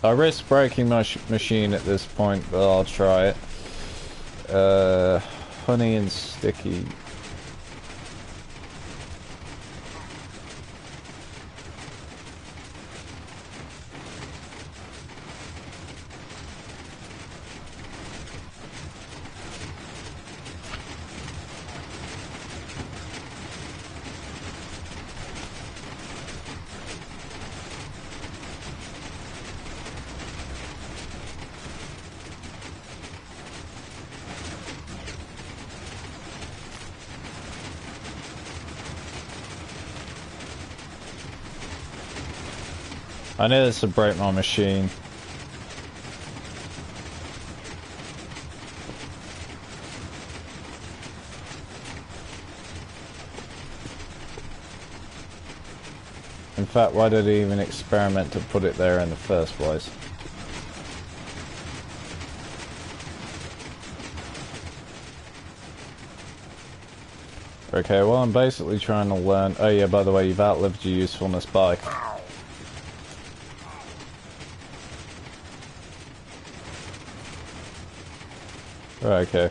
I risk breaking my machine at this point, but I'll try it. Honey and sticky. I knew this would break my machine. In fact, why did I even experiment to put it there in the first place? Okay, well I'm basically trying to learn... Oh yeah, by the way, you've outlived your usefulness by... Right, okay.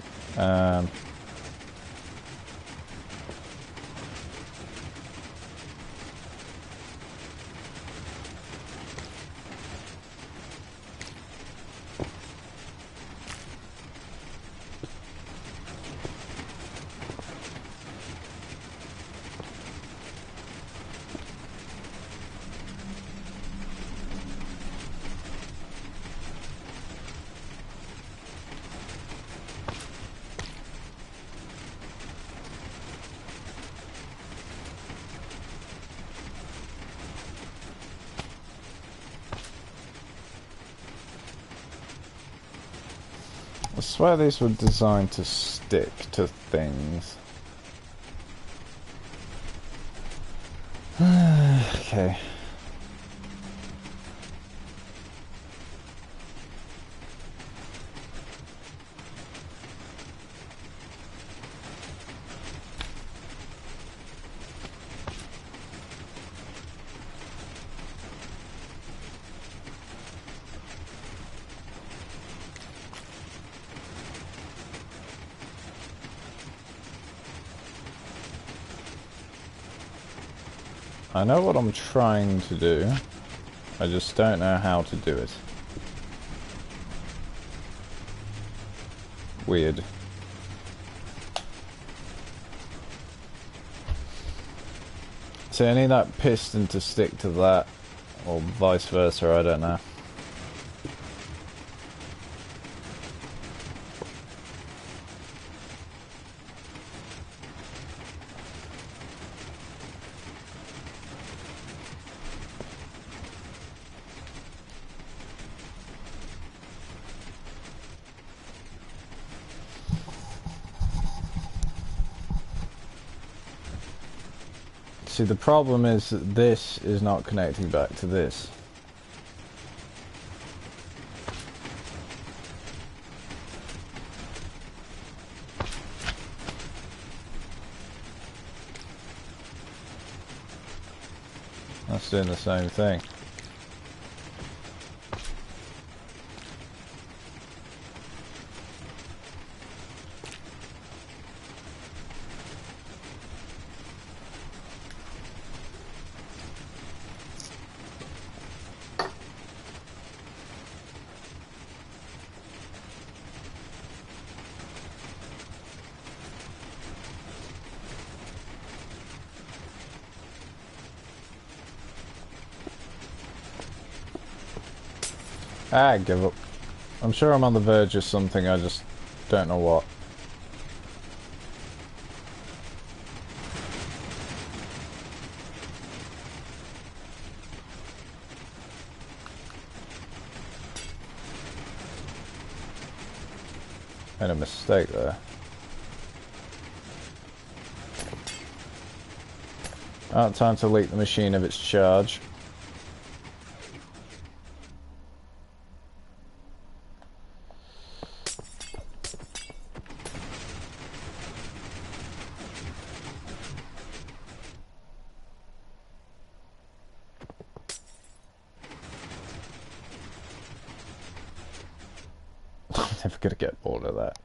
I swear these were designed to stick to things. Okay. I know what I'm trying to do, I just don't know how to do it. Weird. So I need that piston to stick to that, or vice versa, I don't know. See, the problem is that this is not connecting back to this. That's doing the same thing. Ah, give up. I'm sure I'm on the verge of something, I just don't know what. Made a mistake there. Time to leak the machine of its charge. I'm never gonna get bored of that.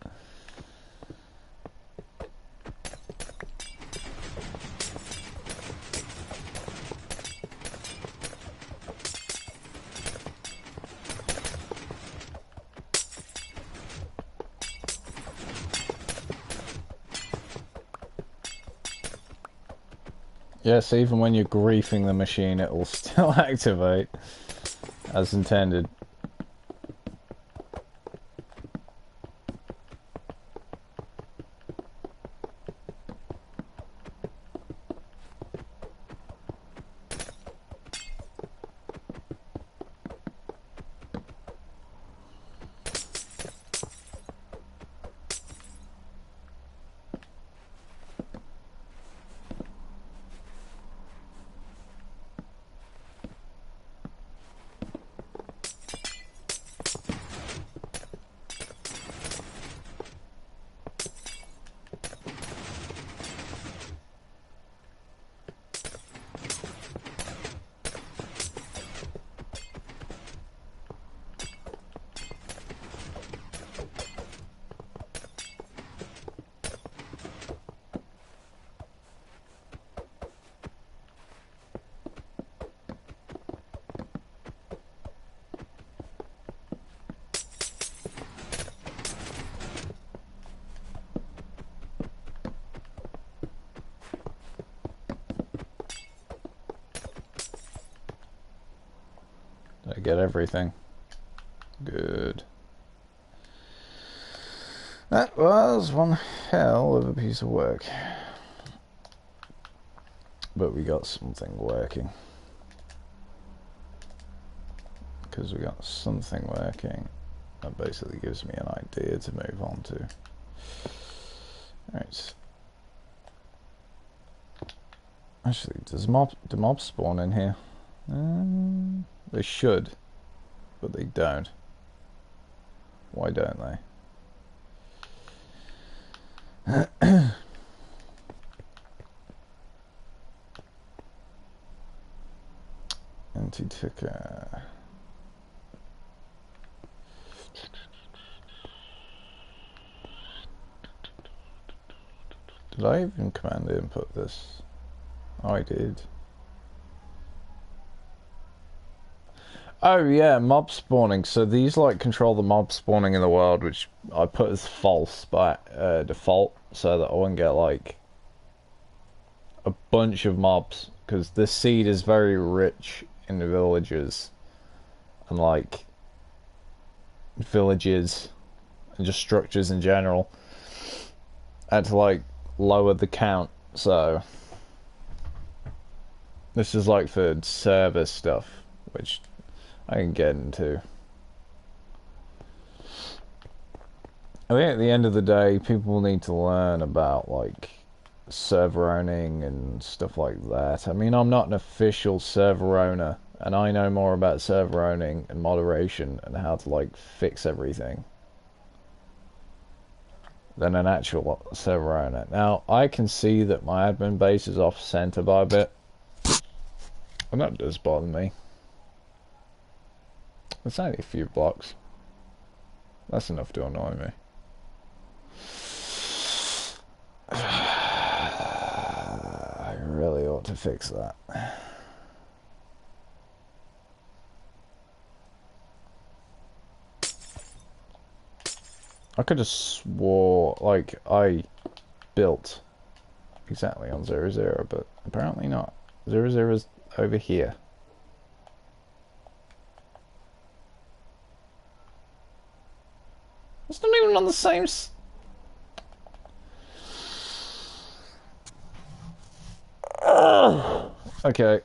Yes, even when you're griefing the machine, it will still activate as intended. Did I get everything? Good. That was one hell of a piece of work. But we got something working. Because we got something working, that basically gives me an idea to move on to. Alright. Actually, do mobs spawn in here? They should, but they don't. Why don't they? Anti-ticker. Did I even command input this? Oh, I did. Oh yeah, mob spawning. So these like control the mob spawning in the world, which I put as false by default, so that I wouldn't get like a bunch of mobs, because this seed is very rich in the villages and like villages and just structures in general. I had to like lower the count, so this is like for server stuff, which I can get into. I think at the end of the day, people need to learn about like server owning and stuff like that. I mean, I'm not an official server owner, and I know more about server owning and moderation and how to like fix everything than an actual server owner. Now, I can see that my admin base is off center by a bit, and that does bother me. It's only a few blocks. That's enough to annoy me. I really ought to fix that. I could have swore, like, I built exactly on 00, but apparently not. 00 is over here. It's not even on the same okay.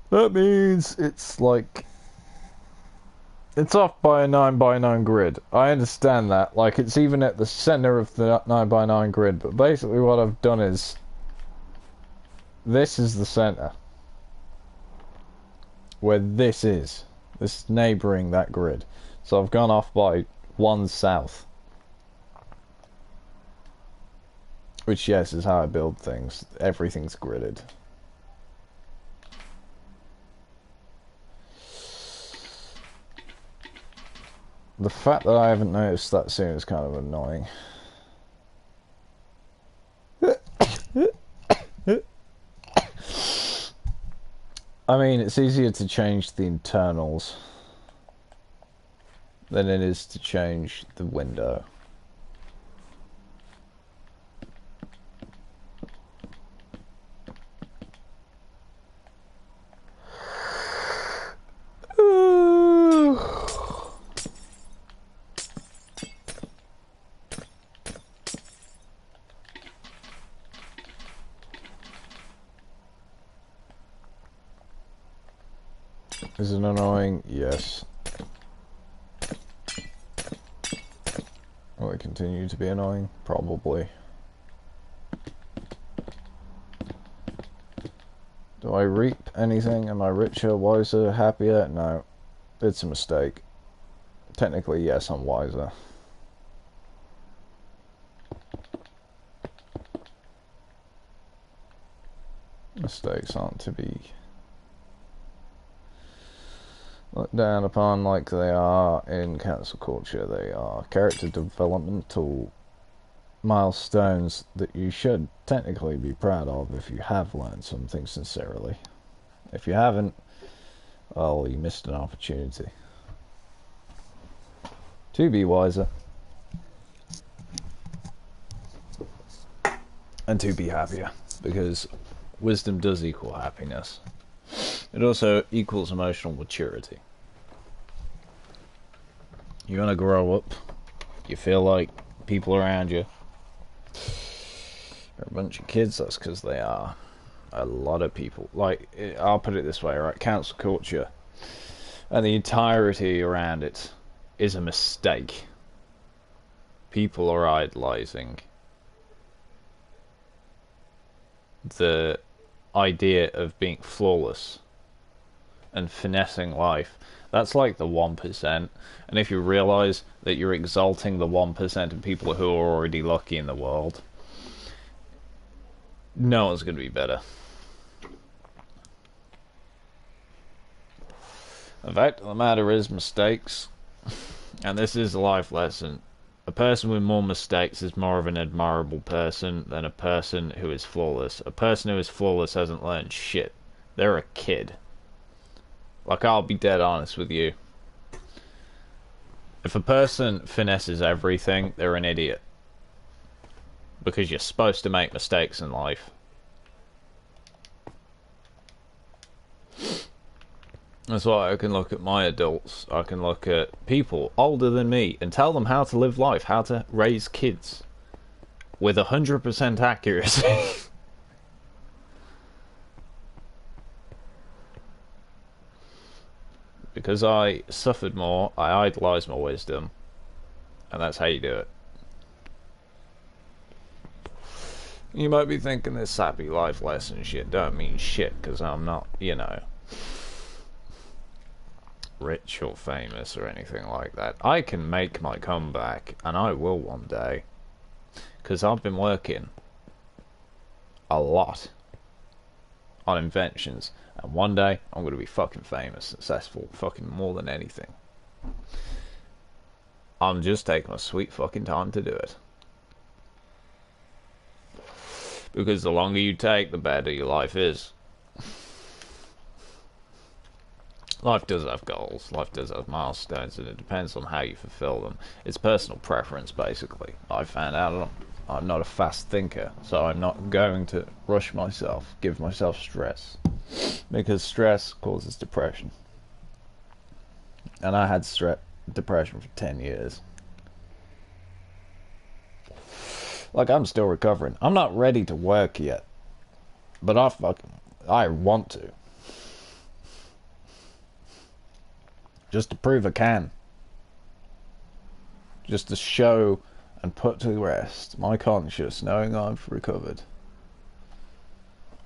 That means it's like It's off by a 9 by 9 grid. I understand that. Like, it's even at the center of the 9 by 9 grid, but basically what I've done is... This is the center. Where this is. This is neighbouring that grid. So I've gone off by 1 south. Which, yes, is how I build things. Everything's gridded. The fact that I haven't noticed that soon is kind of annoying. I mean, it's easier to change the internals than it is to change the window. Is it annoying? Yes. Will it continue to be annoying? Probably. Do I reap anything? Am I richer, wiser, happier? No. It's a mistake. Technically, yes, I'm wiser. Mistakes aren't to be looked down upon like they are in cancel culture. They are character developmental milestones that you should technically be proud of if you have learned something sincerely. If you haven't, well, you missed an opportunity to be wiser and to be happier, because wisdom does equal happiness. It also equals emotional maturity. You want to grow up, you feel like people around you are a bunch of kids. That's because they are. A lot of people, like, I'll put it this way, right? Cancel culture and the entirety around it is a mistake. People are idolizing the idea of being flawless and finessing life. That's like the 1%. And if you realize that you're exalting the 1% of people who are already lucky in the world, no one's going to be better. The fact of the matter is, mistakes, and this is a life lesson, a person with more mistakes is more of an admirable person than a person who is flawless. A person who is flawless hasn't learned shit. They're a kid. Like, I'll be dead honest with you. If a person finesses everything, they're an idiot. Because you're supposed to make mistakes in life. That's why I can look at my adults, I can look at people older than me and tell them how to live life, how to raise kids with 100% accuracy. Because I suffered more, I idolise my wisdom, and that's how you do it. You might be thinking this sappy life lesson shit don't mean shit, because I'm not, you know, rich or famous or anything like that. I can make my comeback, and I will one day, because I've been working a lot on inventions, and one day I'm going to be fucking famous, successful, fucking more than anything. I'm just taking my sweet fucking time to do it. Because the longer you take, the better your life is. Life does have goals, life does have milestones, and it depends on how you fulfill them. It's personal preference, basically. I found out I'm not a fast thinker, so I'm not going to rush myself, give myself stress. Because stress causes depression. And I had depression for 10 years. Like, I'm still recovering. I'm not ready to work yet. But I want to. Just to prove I can. Just to show and put to rest my conscience, knowing I've recovered.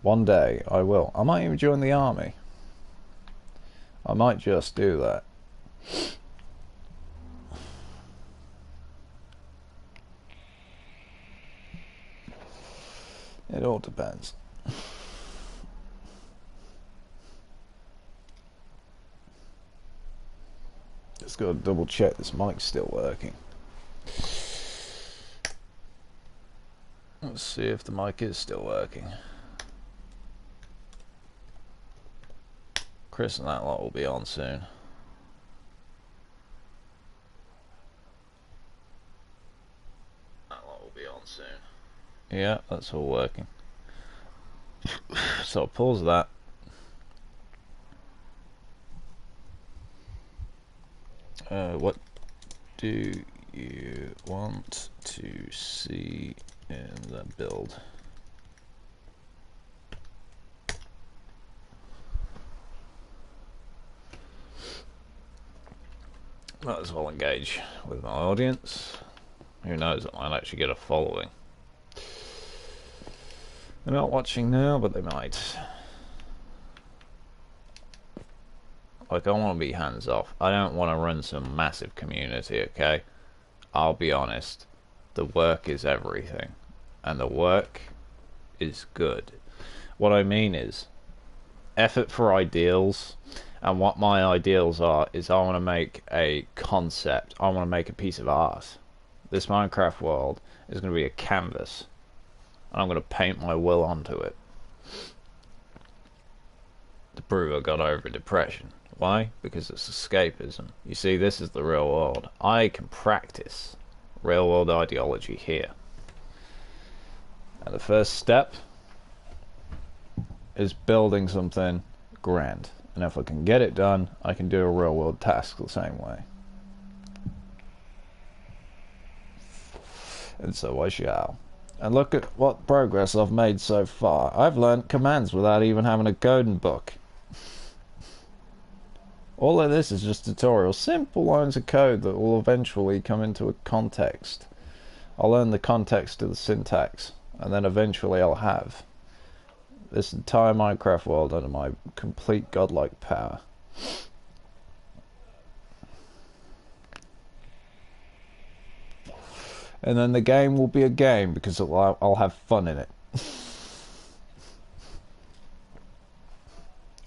One day I will. I might even join the army. I might just do that. It all depends. Just gotta double check this mic's still working. Let's see if the mic is still working. Chris and that lot will be on soon. That lot will be on soon. Yeah, that's all working. So I'll pause that. What do you want to see in the build? Might as well engage with my audience. Who knows, I might actually get a following. They're not watching now, but they might. Like, I want to be hands off. I don't want to run some massive community, okay? I'll be honest. The work is everything. And the work is good. What I mean is, effort for ideals. And what my ideals are is I want to make a concept. I want to make a piece of art. This Minecraft world is going to be a canvas. And I'm going to paint my will onto it. To prove I got over depression. Why? Because it's escapism. You see, this is the real world. I can practice real world ideology here. And the first step is building something grand. And if I can get it done, I can do a real world task the same way. And so I shall. And look at what progress I've made so far. I've learned commands without even having a coding book. All of this is just tutorials, simple lines of code that will eventually come into a context. I'll learn the context of the syntax, and then eventually I'll have this entire Minecraft world under my complete godlike power. And then the game will be a game because I'll have fun in it.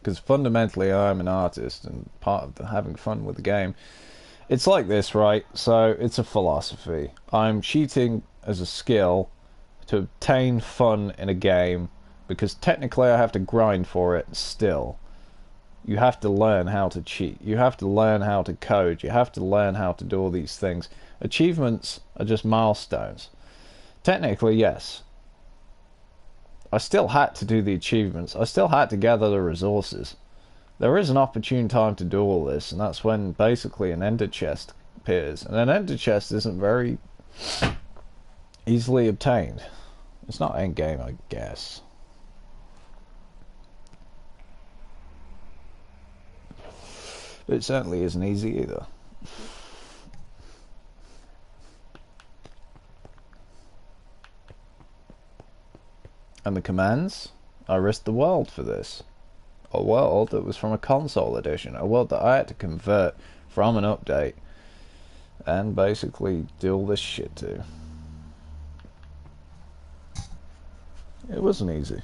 Because fundamentally I'm an artist, and part of having fun with the game, it's like this, right? So it's a philosophy. I'm cheating as a skill to obtain fun in a game, because technically I have to grind for it still. You have to learn how to cheat. You have to learn how to code. You have to learn how to do all these things. Achievements are just milestones. Technically, yes. I still had to do the achievements. I still had to gather the resources. There is an opportune time to do all this, and that's when basically an ender chest appears. And an ender chest isn't very easily obtained. It's not endgame, I guess. But it certainly isn't easy either. And the commands? I risked the world for this. A world that was from a console edition. A world that I had to convert from an update. And basically do all this shit to. It wasn't easy.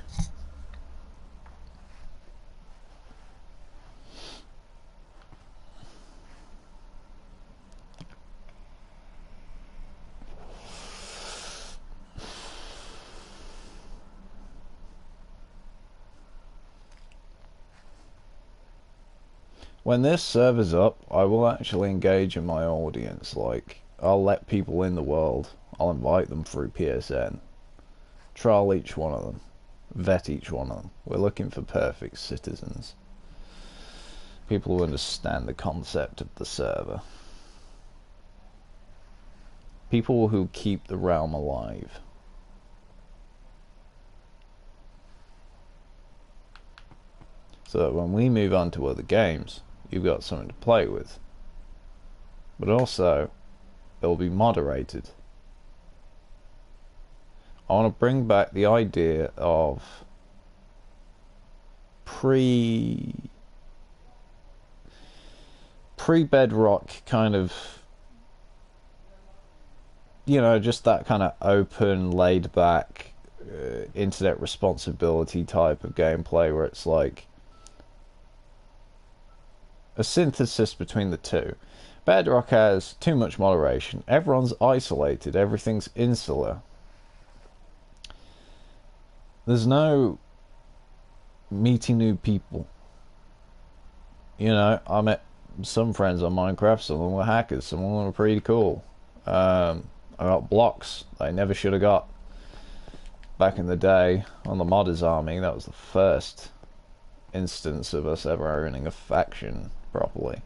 When this server's up, I will actually engage in my audience. Like, I'll let people in the world. I'll invite them through PSN. Trial each one of them. Vet each one of them. We're looking for perfect citizens. People who understand the concept of the server. People who keep the realm alive. So that when we move on to other games, you've got something to play with. But also, it'll be moderated. I want to bring back the idea of pre-bedrock kind of, you know, just that kind of open, laid back, internet responsibility type of gameplay where it's like a synthesis between the two. Bedrock has too much moderation. Everyone's isolated. Everything's insular. There's no meeting new people. You know, I met some friends on Minecraft. Some of them were hackers. Some of them were pretty cool. I got blocks I never should have got. Back in the day on the Modders Army, that was the first instance of us ever owning a faction properly.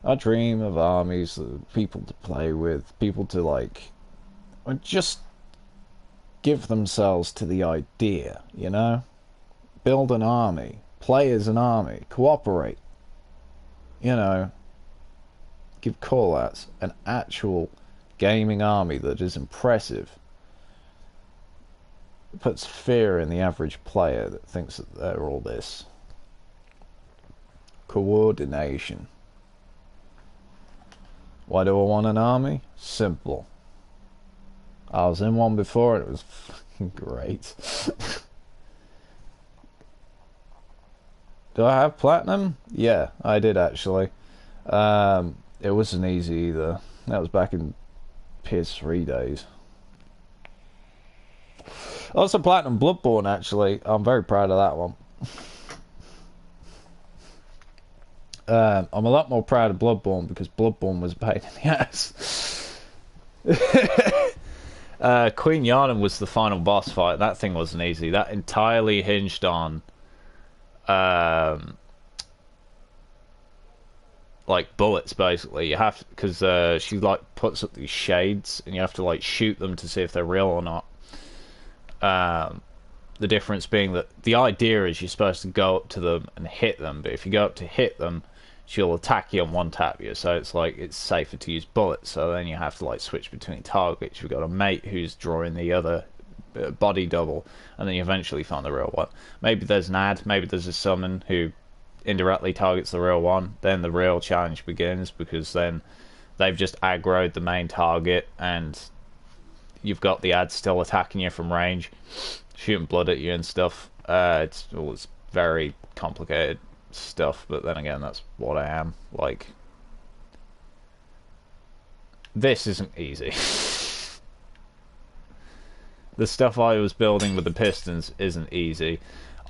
I dream of armies, people to play with, people to like, just give themselves to the idea, you know? Build an army, play as an army, cooperate, you know? Give call-outs, an actual gaming army that is impressive. It puts fear in the average player that thinks that they're all this. Coordination. Why do I want an army? Simple. I was in one before and it was fucking great. Do I have platinum? Yeah, I did actually. It wasn't easy either. That was back in PS3 days. Also platinum Bloodborne actually. I'm very proud of that one. I'm a lot more proud of Bloodborne because Bloodborne was a pain in the ass. Queen Yharnam was the final boss fight. That thing wasn't easy. That entirely hinged on like bullets basically. You have to, because she like puts up these shades and you have to like shoot them to see if they're real or not. The difference being that the idea is you're supposed to go up to them and hit them, but if you go up to hit them, she'll attack you and one tap you, so it's like it's safer to use bullets. So then you have to like switch between targets. You've got a mate who's drawing the other body double, and then you eventually find the real one. Maybe there's an ad, maybe there's a summon who indirectly targets the real one. Then the real challenge begins, because then they've just aggroed the main target and you've got the ad still attacking you from range, shooting blood at you and stuff. It's very complicated stuff, but then again, that's what I am. Like, this isn't easy. The stuff I was building with the pistons isn't easy.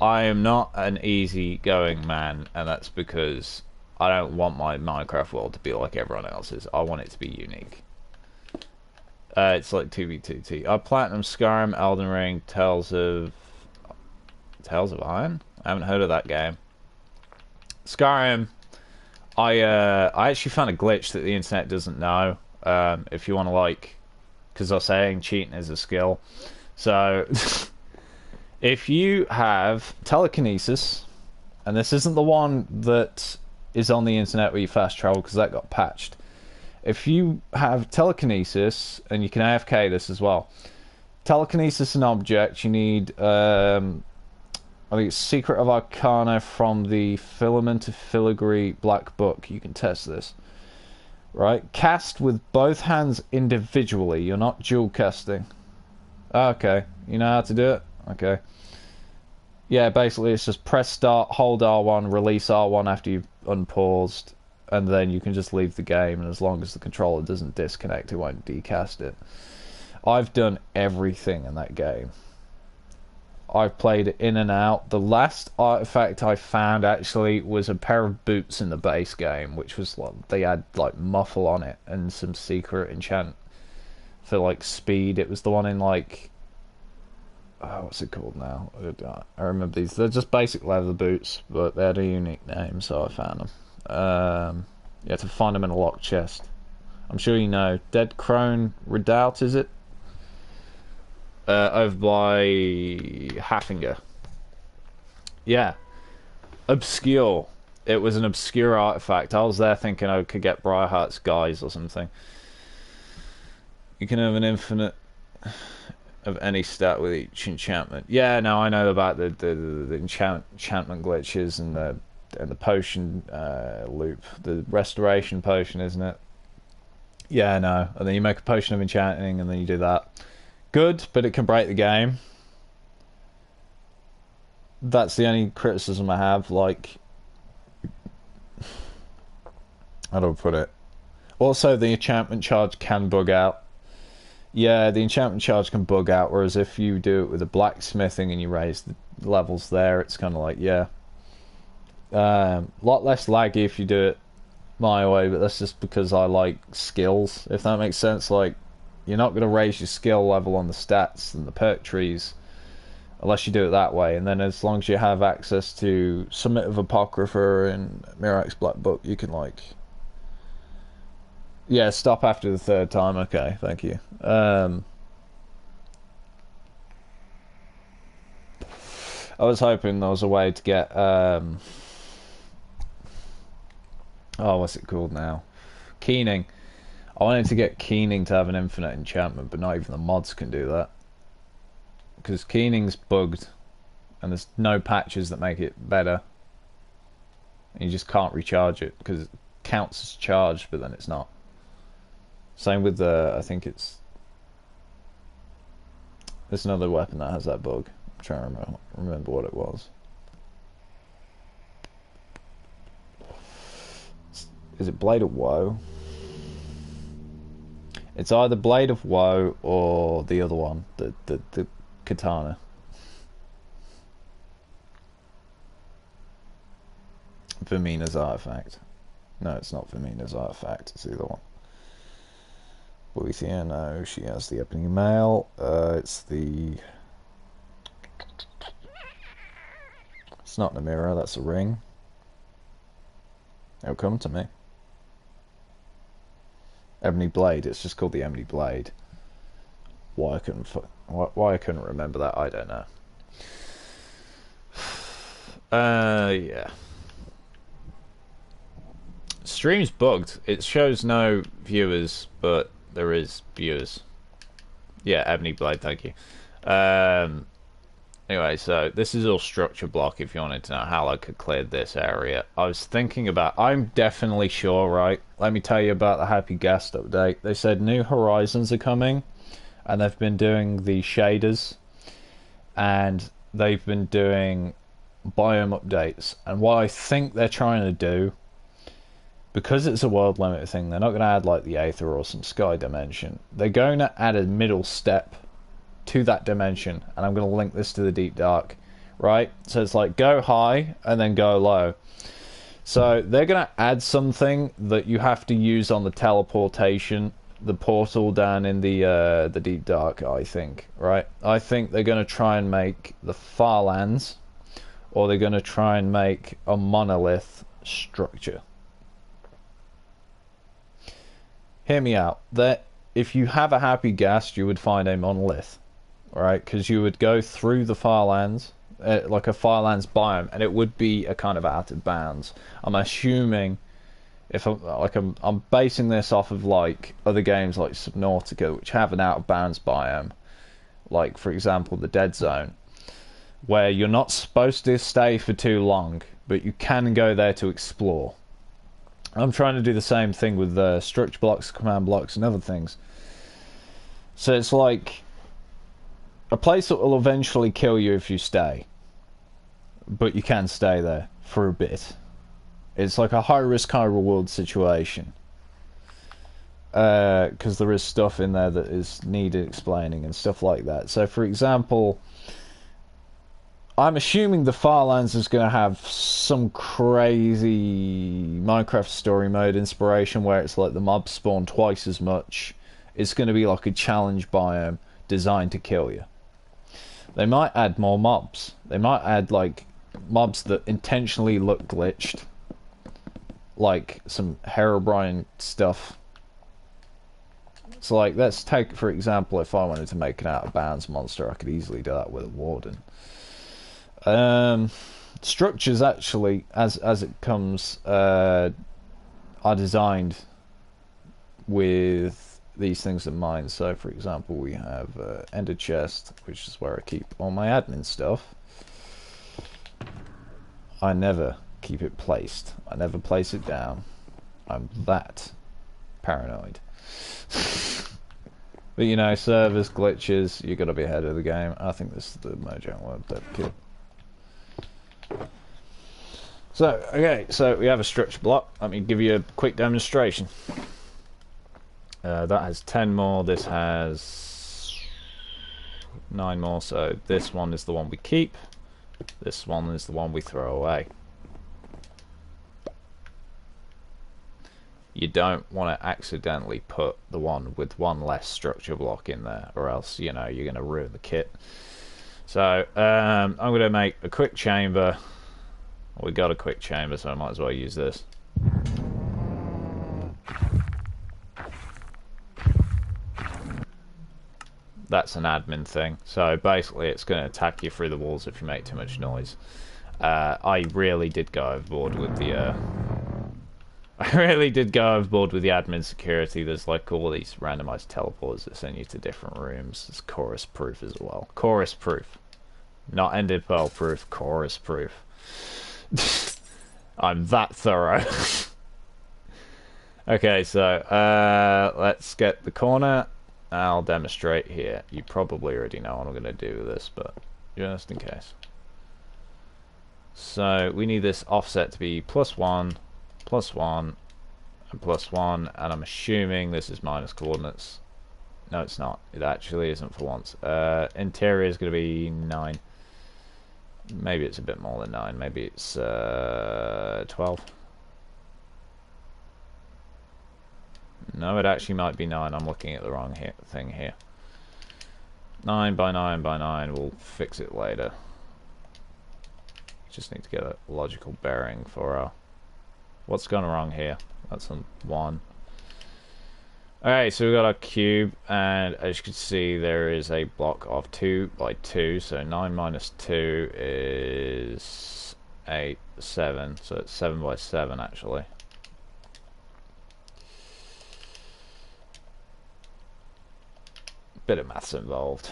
I am not an easy-going man, and that's because I don't want my Minecraft world to be like everyone else's. I want it to be unique. It's like 2v2t. I platinum Skyrim, Elden Ring, Tales of Iron? I haven't heard of that game. Skyrim, I actually found a glitch that the internet doesn't know. If you want to, like, because they're saying cheating is a skill. So, if you have telekinesis, and this isn't the one that is on the internet where you fast travel, because that got patched. If you have telekinesis, and you can AFK this as well, telekinesis and object, you need, I think it's Secret of Arcana from the Filament of Filigree Black Book. You can test this. Right? Cast with both hands individually. You're not dual casting. Okay. You know how to do it? Okay. Yeah, basically it's just press start, hold R1, release R1 after you've unpaused, and then you can just leave the game, and as long as the controller doesn't disconnect, it won't decast it. I've done everything in that game. I've played it in and out. The last artifact I found actually was a pair of boots in the base game, which was like, they had like muffle on it and some secret enchant for like speed. It was the one in like, oh, what's it called now? I remember these. They're just basic leather boots, but they had a unique name, so I found them. You have to find them in a locked chest. I'm sure you know. Dead Crone Redoubt, is it? Over by Haffinger. Yeah. Obscure. It was an obscure artifact. I was there thinking I could get Briarheart's guys or something. You can have an infinite of any stat with each enchantment. Yeah, no, I know about the enchantment glitches and the potion loop. The restoration potion, isn't it? Yeah, no. And then you make a potion of enchanting and then you do that. Good, but it can break the game. That's the only criticism I have. Like, how do I put it? Also, the enchantment charge can bug out. Yeah, the enchantment charge can bug out, whereas if you do it with a blacksmithing and you raise the levels there, it's kind of like, yeah. A lot less laggy if you do it my way, but that's just because I like skills, if that makes sense. Like, you're not going to raise your skill level on the stats and the perk trees unless you do it that way, and then as long as you have access to Summit of Apocrypha and Mirax Black Book, you can, like... Yeah, stop after the third time. Okay, thank you. I was hoping there was a way to get... oh, what's it called now? Keening. I wanted to get Keening to have an infinite enchantment, but not even the mods can do that. Because Keening's bugged, and there's no patches that make it better. And you just can't recharge it, because it counts as charged, but then it's not. Same with the, I think it's... There's another weapon that has that bug. I'm trying to remember what it was. Is it Blade of Woe? It's either Blade of Woe or the other one, the katana. Vermina's artifact. No, it's not Vermina's artifact, it's the other one. Boethia, no, she has the opening mail. It's the... It's not Namira, that's a ring. It'll come to me. Ebony Blade, it's just called the Ebony Blade. Why I couldn't remember that, I don't know. Yeah. Stream's bugged. It shows no viewers, but there is viewers. Yeah, Ebony Blade, thank you. Anyway, so this is all structure block if you wanted to know how I could clear this area. I was thinking about... I'm definitely sure, right? Let me tell you about the Happy Guest update. They said New Horizons are coming, and they've been doing the shaders, and they've been doing biome updates. And what I think they're trying to do, because it's a world limit thing, they're not going to add like the Aether or some sky dimension. They're going to add a middle step to that dimension, and I'm going to link this to the Deep Dark, right? So it's like go high and then go low. So they're going to add something that you have to use on the teleportation, the portal down in the Deep Dark, I think, right? I think they're going to try and make the Farlands, or they're going to try and make a monolith structure. Hear me out. That if you have a Happy Guest, you would find a monolith, right? Because you would go through the Firelands, like a Firelands biome, and it would be a kind of out of bounds. I'm assuming, if I'm basing this off of like other games like Subnautica, which have an out of bounds biome, like for example the Dead Zone, where you're not supposed to stay for too long, but you can go there to explore. I'm trying to do the same thing with structure blocks, command blocks, and other things. So it's like a place that will eventually kill you if you stay, but you can stay there for a bit. It's like a high risk, high reward situation, because there is stuff in there that is needed explaining and stuff like that. So, for example, I'm assuming the Farlands is going to have some crazy Minecraft story mode inspiration where it's like the mobs spawn twice as much. It's going to be like a challenge biome designed to kill you. They might add more mobs. They might add like mobs that intentionally look glitched, like some Herobrine stuff. So like, let's take for example, if I wanted to make an out of bounds monster, I could easily do that with a warden. Structures actually, as it comes, are designed with these things in mind. So, for example, we have ender chest, which is where I keep all my admin stuff. I never keep it placed. I never place it down. I'm that paranoid. But you know, servers, glitches, you gotta be ahead of the game. I think this is the Mojang web dev kit. So, okay, so we have a structure block. Let me give you a quick demonstration. That has 10 more, this has 9 more, so this one is the one we keep. This one is the one we throw away. You don't want to accidentally put the one with one less structure block in there, or else, you know, you're going to ruin the kit. So, I'm going to make a quick chamber. We got a quick chamber, so I might as well use this. That's an admin thing. So basically it's going to attack you through the walls if you make too much noise. I really did go overboard with the admin security. There's like all these randomized teleports that send you to different rooms. It's chorus proof as well. Chorus proof. Not ended pearl proof, chorus proof. I'm that thorough. Okay, so let's get the corner. I'll demonstrate here. You probably already know what I'm going to do with this, but just in case. So we need this offset to be +1, +1, and +1, and I'm assuming this is minus coordinates. No, it's not. It actually isn't for once. Interior is going to be 9. Maybe it's a bit more than 9. Maybe it's 12. No, it actually might be 9. I'm looking at the wrong thing here. 9 by 9 by 9. We'll fix it later. Just need to get a logical bearing for our... What's gone wrong here? That's on 1. Alright, so we've got our cube, and as you can see, there is a block of 2 by 2. So 9 minus 2 is 8, 7. So it's 7 by 7 actually. Bit of maths involved.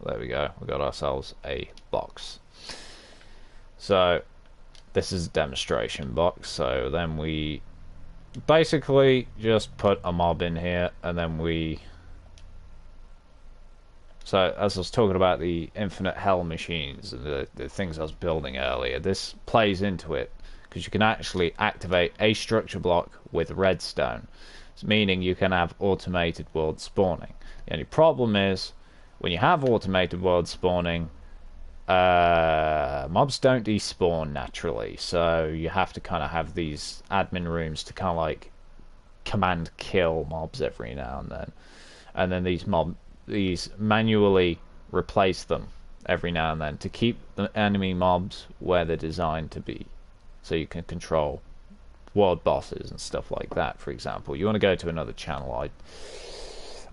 There we go. We got ourselves a box. So this is a demonstration box. So then we basically just put a mob in here, and then we... So as I was talking about the infinite hell machines, the things I was building earlier, this plays into it because you can actually activate a structure block with redstone. Meaning you can have automated world spawning. The only problem is when you have automated world spawning, mobs don't despawn naturally, so you have to kind of have these admin rooms to kind of like command kill mobs every now and then these manually replace them every now and then to keep the enemy mobs where they're designed to be, so you can control world bosses and stuff like that. For example, you want to go to another channel.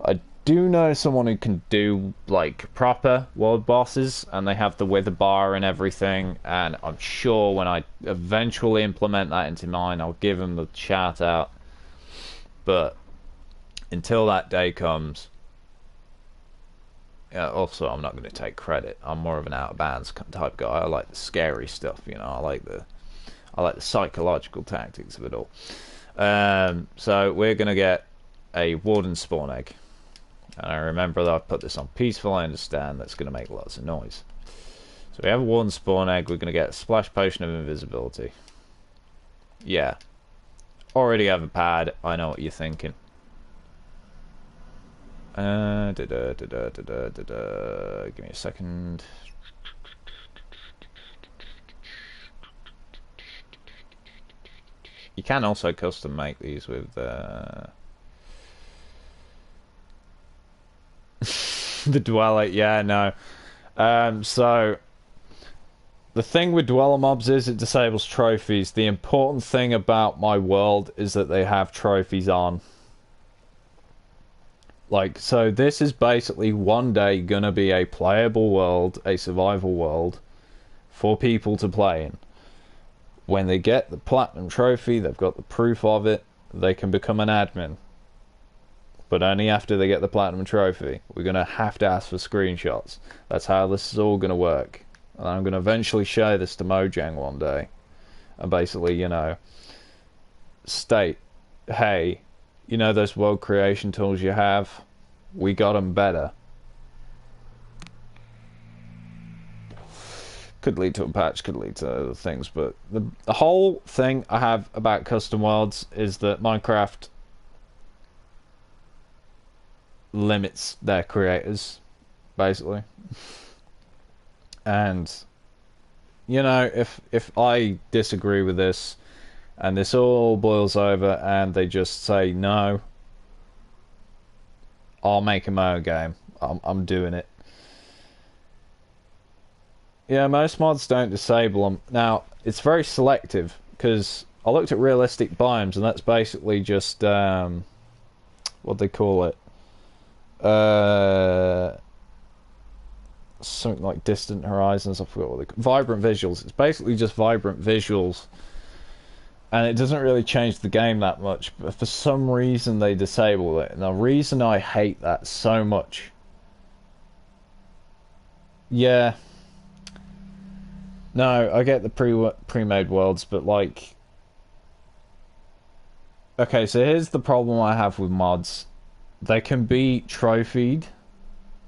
I do know someone who can do like proper world bosses, and they have the wither bar and everything, and I'm sure when I eventually implement that into mine, I'll give him the shout out. But until that day comes, also I'm not going to take credit. I'm more of an out of bounds type guy. I like the scary stuff, you know. I like the psychological tactics of it all. So we're going to get a warden spawn egg. And I remember that I've put this on peaceful. I understand that's going to make lots of noise. So we have a warden spawn egg. We're going to get a splash potion of invisibility. Yeah. Already have a pad. I know what you're thinking. Give me a second. You can also custom make these with the dweller. Yeah, no. So the thing with dweller mobs is it disables trophies. The important thing about my world is that they have trophies on. Like, so this is basically one day gonna be a playable world, a survival world for people to play in. When they get the platinum trophy, they've got the proof of it, they can become an admin. But only after they get the platinum trophy. We're going to have to ask for screenshots. That's how this is all going to work. And I'm going to eventually show this to Mojang one day. And basically, you know, state, hey, you know those world creation tools you have? We got them better. Could lead to a patch, could lead to other things. But the whole thing I have about custom worlds is that Minecraft limits their creators, basically. And you know, if I disagree with this and this all boils over and they just say no, I'll make my own game. I'm doing it. Yeah, most mods don't disable them. Now, it's very selective because I looked at realistic biomes and that's basically just what they call it, something like distant horizons. I forgot what they call vibrant visuals. It's basically just vibrant visuals, and it doesn't really change the game that much. But for some reason, they disable it, and the reason I hate that so much. Yeah. No, I get the pre-made worlds, but like, okay, so here's the problem I have with mods. They can be trophied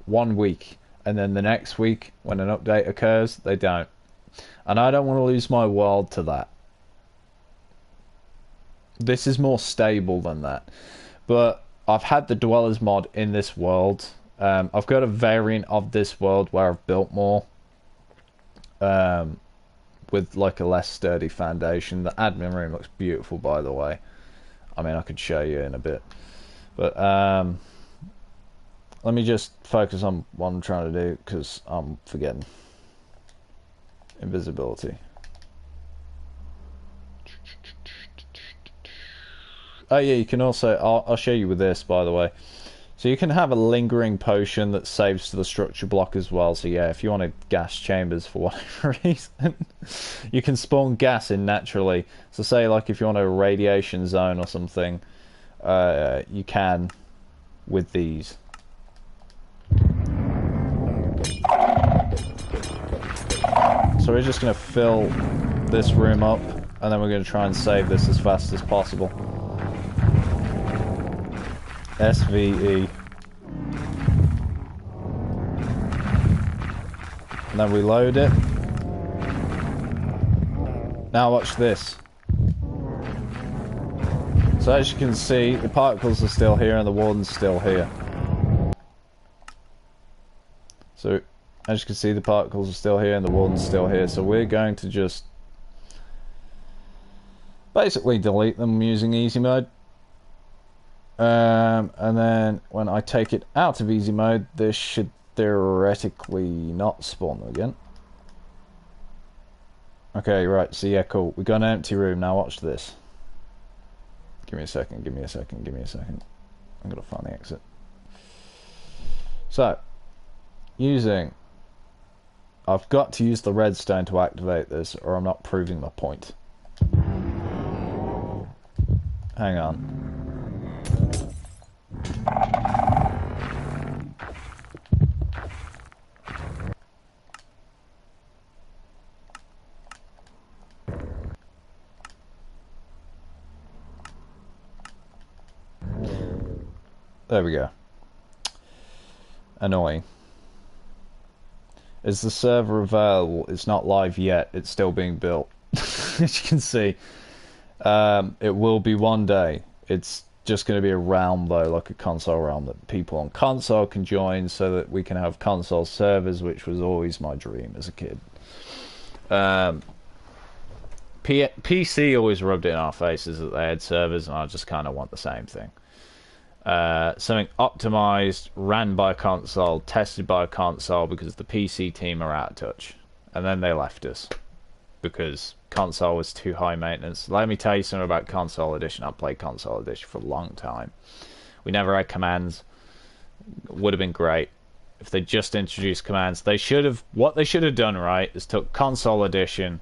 1 week, and then the next week, when an update occurs, they don't. And I don't want to lose my world to that. This is more stable than that. But I've had the Dwellers mod in this world. I've got a variant of this world where I've built more. With like a less sturdy foundation. The admin room looks beautiful, by the way. I mean, I could show you in a bit. But let me just focus on what I'm trying to do, because I'm forgetting. Invisibility. Oh yeah, you can also, I'll show you with this, by the way. So you can have a lingering potion that saves to the structure block as well. So yeah, if you wanted gas chambers for whatever reason, you can spawn gas in naturally. So say like if you want a radiation zone or something, you can with these. So we're just going to fill this room up, and then we're going to try and save this as fast as possible. SVE. And then we load it. Now watch this. So as you can see, the particles are still here and the warden's still here. So as you can see, the particles are still here and the warden's still here. So we're going to just basically delete them using easy mode. And then when I take it out of easy mode, this should theoretically not spawn them again. Okay, right, so yeah, cool. We got an empty room, now watch this. Give me a second, give me a second, give me a second. I'm gonna find the exit. So, I've got to use the redstone to activate this, or I'm not proving my point. Hang on. There we go. Annoying. Is the server available? It's not live yet. It's still being built. As you can see. It will be one day. It's just going to be a realm though, like a console realm that people on console can join, so that we can have console servers, which was always my dream as a kid. PC always rubbed it in our faces that they had servers, and I just kind of want the same thing. Something optimized, ran by console, tested by console, because the PC team are out of touch. And then they left us because console was too high maintenance. Let me tell you something about console edition. I played console edition for a long time. We never had commands. Would have been great. if they just introduced commands. What they should have done, right, is took console edition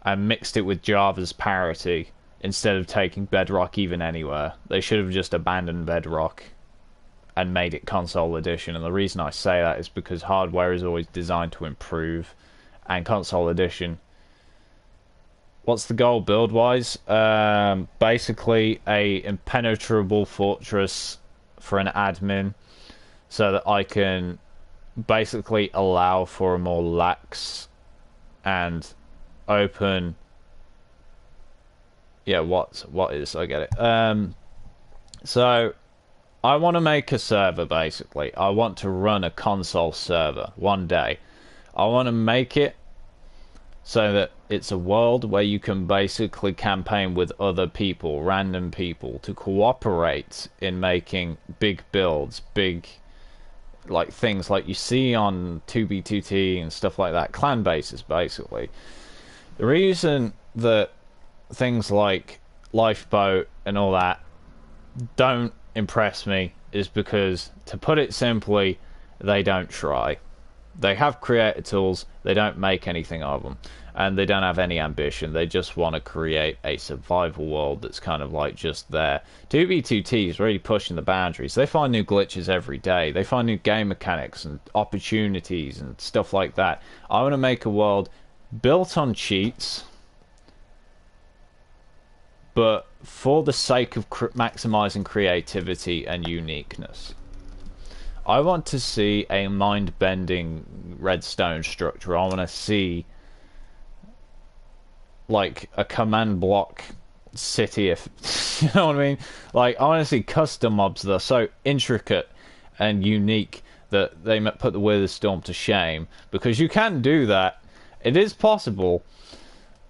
and mixed it with Java's parity instead of taking Bedrock even anywhere. They should have just abandoned Bedrock and made it console edition. And the reason I say that is because hardware is always designed to improve, and console edition, what's the goal build wise? Basically a impenetrable fortress for an admin, so that I can basically allow for a more lax and open, yeah, what is, I get it. So I want to make a server. Basically I want to run a console server one day. I want to make it so that it's a world where you can basically campaign with other people, random people, to cooperate in making big builds, big, like, things like you see on 2B2T and stuff like that, clan bases, basically. The reason that things like Lifeboat and all that don't impress me is because, to put it simply, they don't try. They have creator tools, they don't make anything of them, and they don't have any ambition. They just want to create a survival world that's kind of like just there. 2B2T is really pushing the boundaries. They find new glitches every day. They find new game mechanics and opportunities and stuff like that. I want to make a world built on cheats, but for the sake of maximizing creativity and uniqueness. I want to see a mind-bending redstone structure. I want to see, like, a command block city, if you know what I mean. Like, I want to see custom mobs that are so intricate and unique that they put the Wither Storm to shame, because you can do that. It is possible.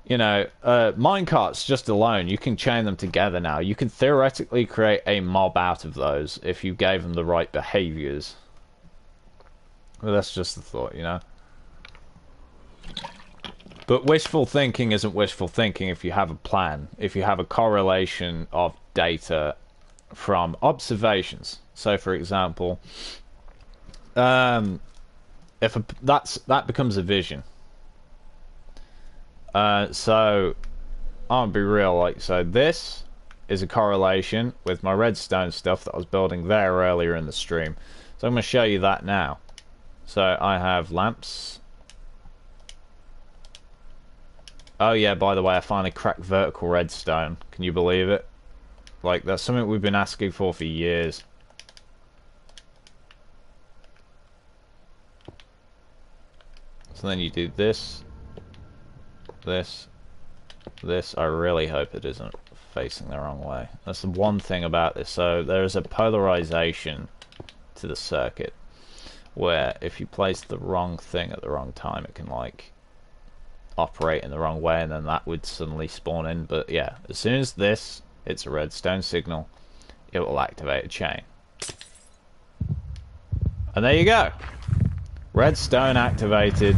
You know, minecarts just alone, you can chain them together now. You can theoretically create a mob out of those if you gave them the right behaviors. Well, that's just the thought, you know. But wishful thinking isn't wishful thinking if you have a plan, if you have a correlation of data from observations. So, for example, that becomes a vision. So I'll be real, like, so this is a correlation with my redstone stuff that I was building there earlier in the stream. So I'm going to show you that now. So I have lamps. Oh yeah, by the way, I finally cracked vertical redstone. Can you believe it? Like, that's something we've been asking for years. So then you do this. This. I really hope it isn't facing the wrong way. That's the one thing about this. So there is a polarization to the circuit where if you place the wrong thing at the wrong time, it can, like, operate in the wrong way, and then that would suddenly spawn in. But yeah, as soon as this hits a redstone signal, it will activate a chain. And there you go. Redstone activated.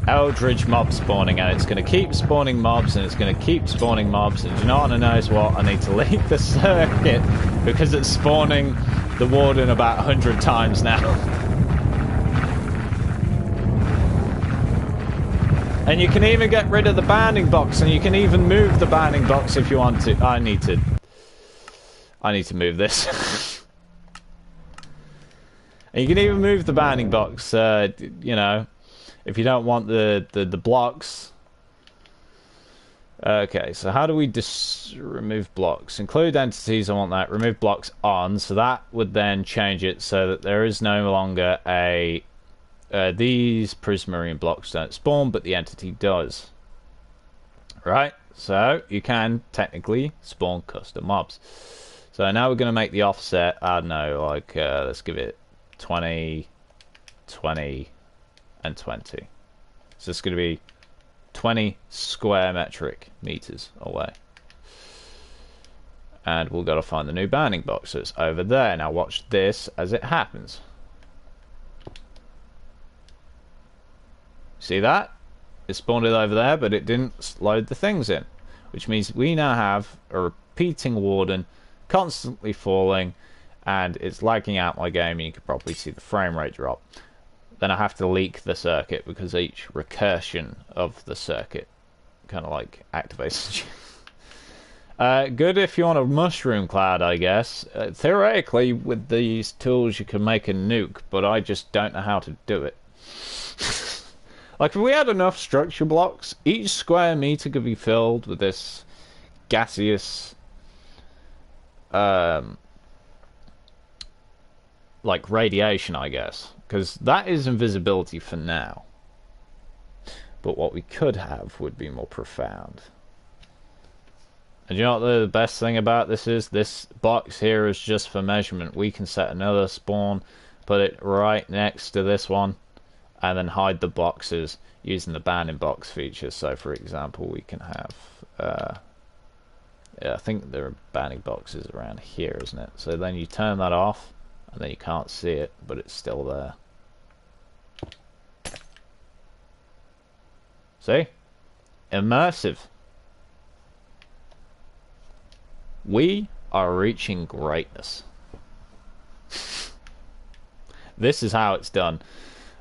Eldritch mob spawning, and it's going to keep spawning mobs, and it's going to keep spawning mobs, and do you not want to know what? I need to leave the circuit because it's spawning the warden about 100 times now. And you can even get rid of the bounding box, and you can even move the bounding box if you want to. I need to move this. And you can even move the bounding box, you know, if you don't want the blocks. Okay, so how do we remove blocks? Include entities, I want that. Remove blocks on, so that would then change it so that there is no longer a... these prismarine blocks don't spawn, but the entity does. Right? So you can technically spawn custom mobs. So now we're going to make the offset, I don't know, like, let's give it 20, 20, and 20. So it's going to be 20 square metric meters away. And we've got to find the new bounding box. So it's over there. Now watch this as it happens. See that? It spawned it over there, but it didn't load the things in. Which means we now have a repeating warden constantly falling, and it's lagging out my game, and you can probably see the frame rate drop. Then I have to leak the circuit because each recursion of the circuit kind of like activates. Good if you want a mushroom cloud, I guess. Theoretically, with these tools, you can make a nuke, but I just don't know how to do it. Like, if we had enough structure blocks, each square meter could be filled with this gaseous, like, radiation, I guess. Because that is invisibility for now. But what we could have would be more profound. And you know what the best thing about this is? This box here is just for measurement. We can set another spawn, put it right next to this one, and then hide the boxes using the banding box feature. So, for example, we can have... yeah, I think there are banding boxes around here, isn't it? So then you turn that off, and then you can't see it, but it's still there. See? Immersive. We are reaching greatness. This is how it's done.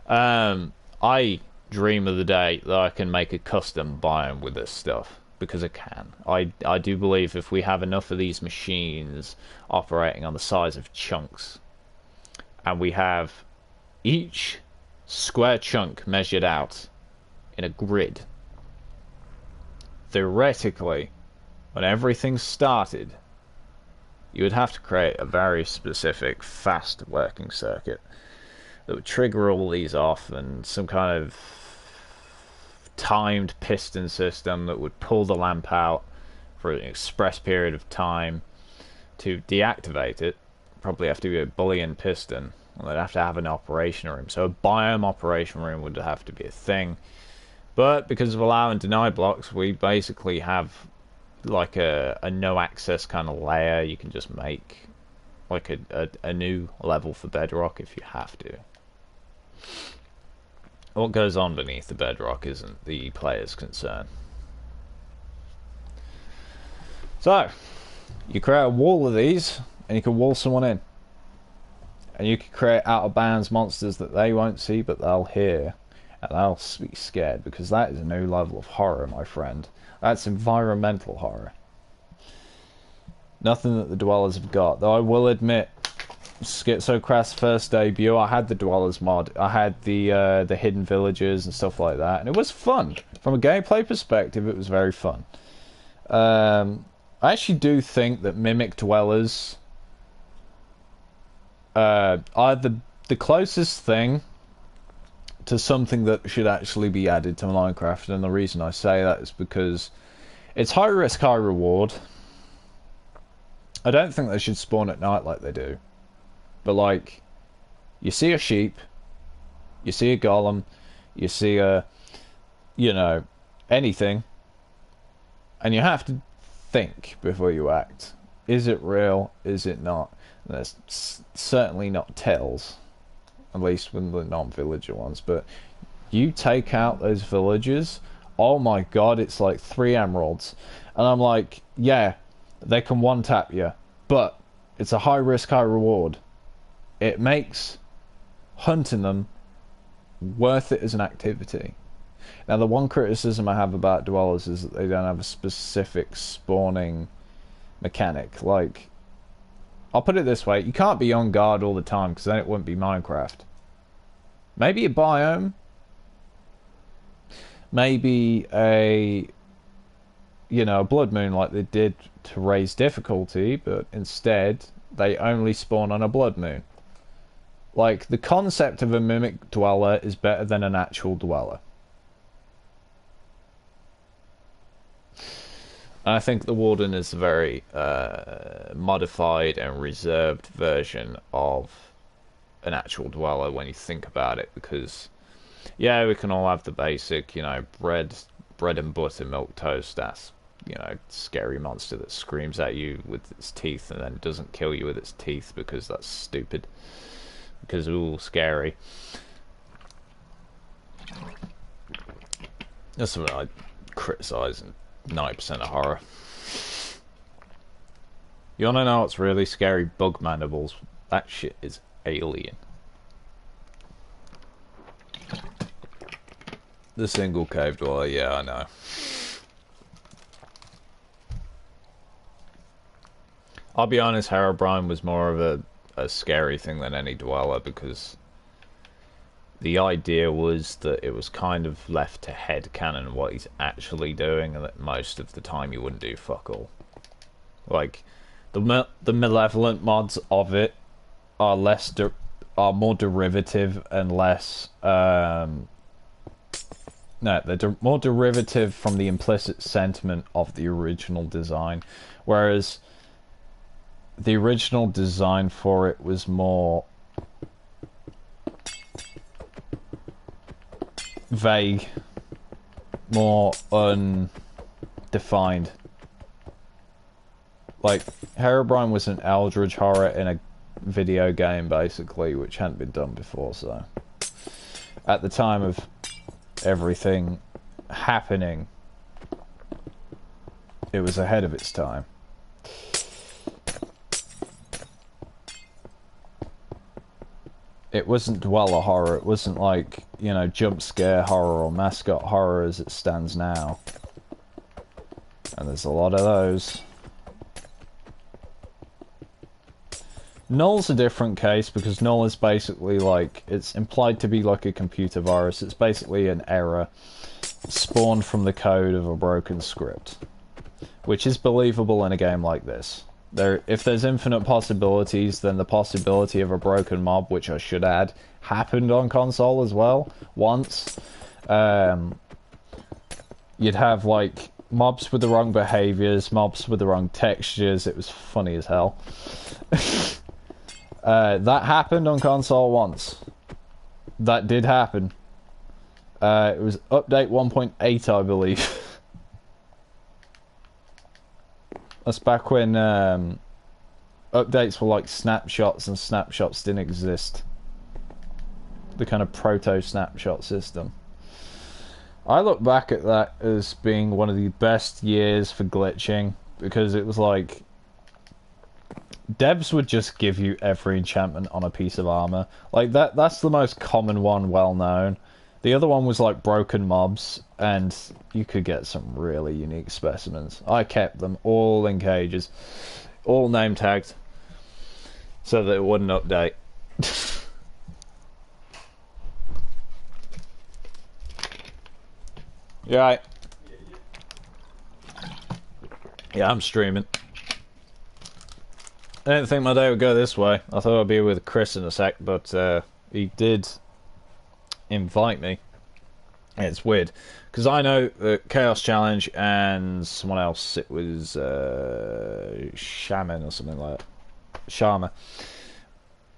I dream of the day that I can make a custom biome with this stuff, because I can. I do believe if we have enough of these machines operating on the size of chunks, and we have each square chunk measured out in a grid, theoretically, when everything started, you would have to create a very specific, fast working circuit that would trigger all these off, and some kind of timed piston system that would pull the lamp out for an express period of time. To deactivate it, probably have to be a Boolean piston, and they'd have to have an operation room. So a biome operation room would have to be a thing. But because of allow and deny blocks, we basically have like a no access kind of layer. You can just make like a new level for bedrock if you have to. What goes on beneath the bedrock isn't the player's concern. So you create a wall of these, and you can wall someone in, and you can create out of bounds monsters that they won't see but they'll hear, and they'll be scared, because that is a new level of horror, my friend. That's environmental horror. Nothing that the Dwellers have got. Though I will admit, Schizocraft's first debut, I had the Dwellers mod. I had the hidden villages and stuff like that, and it was fun. From a gameplay perspective, it was very fun. I actually do think that Mimic Dwellers are the closest thing to something that should actually be added to Minecraft, and the reason I say that is because it's high risk, high reward. I don't think they should spawn at night like they do. But like, you see a sheep, you see a golem, you see a, you know, anything, and you have to think before you act. Is it real? Is it not? And there's certainly not tells, at least with the non-villager ones. But you take out those villagers, oh my god, it's like 3 emeralds. And I'm like, yeah, they can one-tap you, but it's a high risk, high reward. It makes hunting them worth it as an activity. Now, the one criticism I have about Dwellers is that they don't have a specific spawning mechanic. Like, I'll put it this way, you can't be on guard all the time, because then it wouldn't be Minecraft. Maybe a biome. Maybe a, you know, a blood moon like they did to raise difficulty, but instead they only spawn on a blood moon. Like, the concept of a mimic dweller is better than an actual dweller. I think the Warden is a very modified and reserved version of an actual dweller when you think about it, because yeah, we can all have the basic, you know, bread and butter, milk toast. That's, you know, scary monster that screams at you with its teeth and then doesn't kill you with its teeth, because that's stupid. Because ooh, scary. That's something I criticise in 90% of horror. You wanna know what's really scary? Bug mandibles. That shit is alien. The single cave dweller, yeah, I know. I'll be honest, Herobrine was more of a scary thing than any dweller, because the idea was that it was kind of left to headcanon what he's actually doing, and that most of the time you wouldn't do fuck all. Like, the malevolent mods of it are are more derivative and less no, they're more derivative from the implicit sentiment of the original design, whereas the original design for it was more vague, more undefined. Like, Herobrine was an eldritch horror in a video game, basically, which hadn't been done before, so at the time of everything happening, it was ahead of its time. It wasn't dweller horror, it wasn't like, you know, jump scare horror or mascot horror as it stands now. And there's a lot of those. Null's a different case, because Null is basically like, it's implied to be like a computer virus. It's basically an error spawned from the code of a broken script, which is believable in a game like this. If there's infinite possibilities, then the possibility of a broken mob, which I should add, happened on console as well, once. You'd have, like, mobs with the wrong behaviors, mobs with the wrong textures. It was funny as hell. That happened on console once. That did happen. It was update 1.8, I believe. That's back when updates were like snapshots, and snapshots didn't exist. The kind of proto-snapshot system. I look back at that as being one of the best years for glitching, because it was like, devs would just give you every enchantment on a piece of armor. Like, that's the most common one, well known. The other one was like broken mobs, and you could get some really unique specimens. I kept them all in cages, all name tagged, so that it wouldn't update. You alright? Yeah, I'm streaming. I didn't think my day would go this way. I thought I'd be with Chris in a sec, but he did invite me. And it's weird, because I know that Chaos Challenge and someone else, it was Shaman or something like that. Sharma.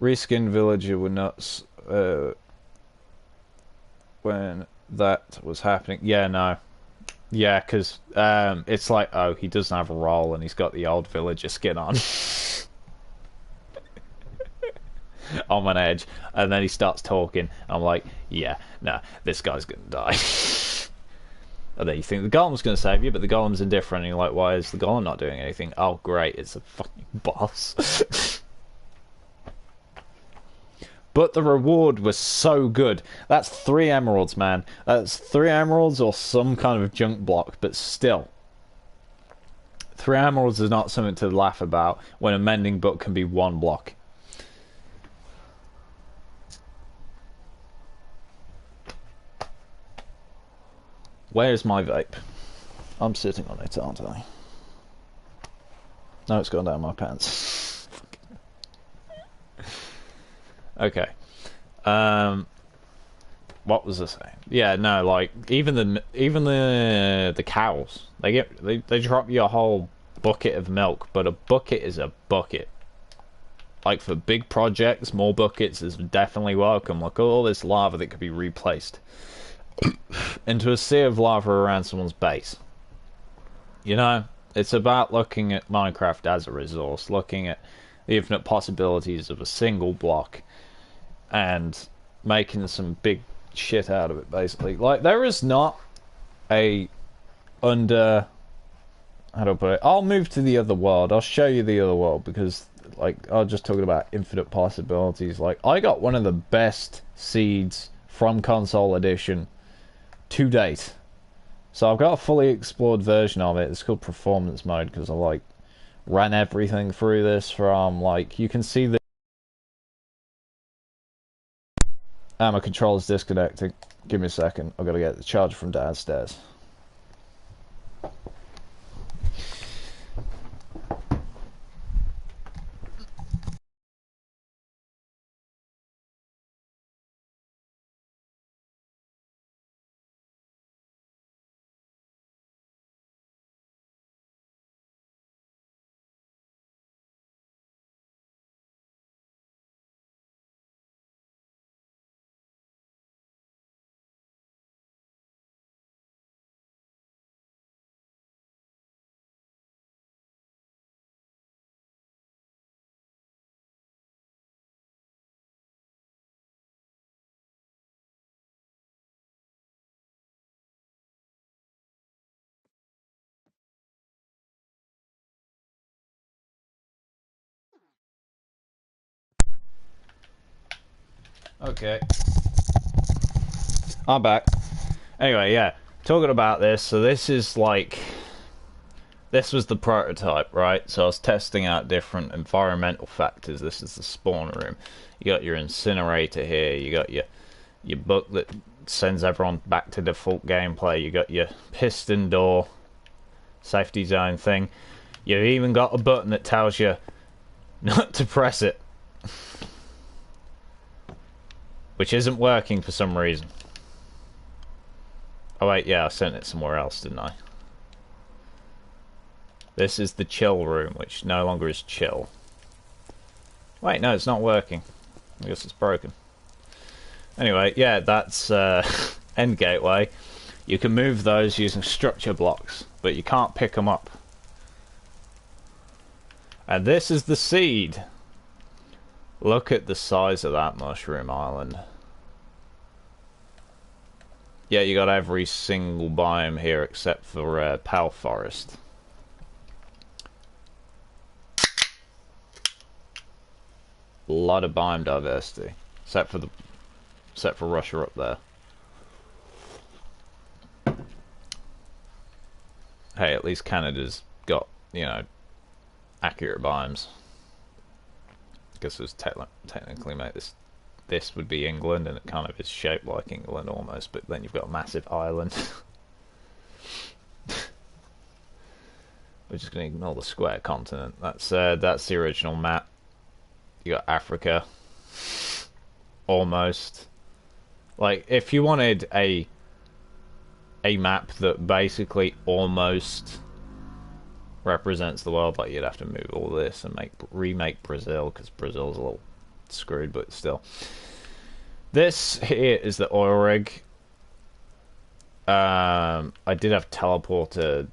Reskin Villager were nuts when that was happening. Yeah, no. Yeah, because it's like, oh, he doesn't have a role and he's got the old villager skin on. On an edge, and then he starts talking. I'm like, yeah, nah, this guy's gonna die. And then you think the golem's gonna save you, but the golem's indifferent, and you're like, why is the golem not doing anything? Oh, great, it's a fucking boss. But the reward was so good. That's 3 emeralds, man. That's 3 emeralds or some kind of junk block, but still. 3 emeralds is not something to laugh about when a mending book can be 1 block. Where's my vape? I'm sitting on it, aren't I? No, it's gone down my pants. Okay. What was I saying? Yeah, no, like even the cows, they drop you a whole bucket of milk, but a bucket is a bucket. Like for big projects, more buckets is definitely welcome. Look at all this lava that could be replaced into a sea of lava around someone's base. You know, it's about looking at Minecraft as a resource, looking at the infinite possibilities of a single block and making some big shit out of it, basically. Like, there is not a how do I put it? I'll move to the other world. I'll show you the other world, because like, I was just talking about infinite possibilities. Like, I got one of the best seeds from console edition to date. So I've got a fully explored version of it. It's called performance mode because I like ran everything through this from like you can see the my controller's disconnecting. Give me a second. I've got to get the charger from downstairs. Okay. I'm back. Anyway, yeah. Talking about this, so this is like... This was the prototype, right? So I was testing out different environmental factors. This is the spawn room. You got your incinerator here. You got your book that sends everyone back to default gameplay. You got your piston door safety zone thing. You've even got a button that tells you not to press it. Which isn't working for some reason. Oh wait, yeah, I sent it somewhere else, didn't I? This is the chill room, which no longer is chill. Wait, no, it's not working. I guess it's broken. Anyway, yeah, that's end gateway. You can move those using structure blocks, but you can't pick them up. And this is the seed. Look at the size of that mushroom island. Yeah, you got every single biome here except for Pal Forest. A lot of biome diversity, except for Russia up there. Hey, at least Canada's got, you know, accurate biomes. I guess it was technically, mate, this would be England, and it kind of is shaped like England almost, but then you've got a massive island. We're just going to ignore the square continent. That's the original map. You got Africa. Almost. Like, if you wanted a map that basically almost represents the world, like, you'd have to move all this and remake Brazil, because Brazil's a little screwed, but still. This here is the oil rig. I did have teleporter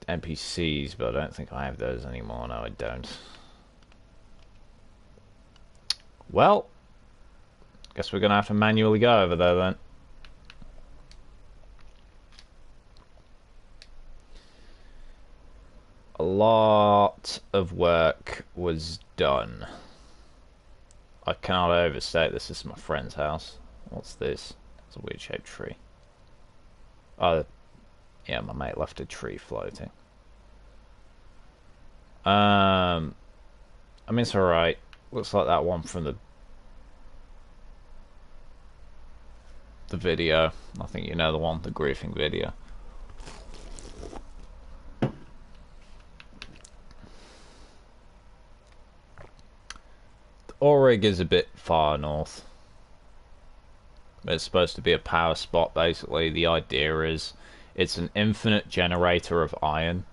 NPCs, but I don't think I have those anymore. No, I don't. Well, guess we're gonna have to manually go over there then. A lot of work was done. I cannot overstate this. This is my friend's house. What's this? It's a weird shaped tree. Oh, yeah, my mate left a tree floating. I mean, it's alright. Looks like that one from the video. I think you know the one, the griefing video. The oil rig is a bit far north. It's supposed to be a power spot, basically. The idea is it's an infinite generator of iron.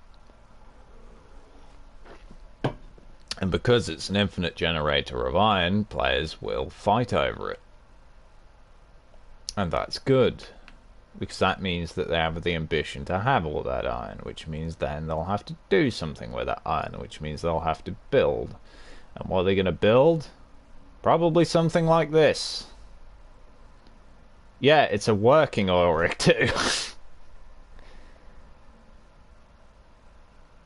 And because it's an infinite generator of iron, players will fight over it. And that's good. Because that means that they have the ambition to have all that iron, which means then they'll have to do something with that iron, which means they'll have to build. And what are they going to build? Probably something like this. Yeah, it's a working oil rig too.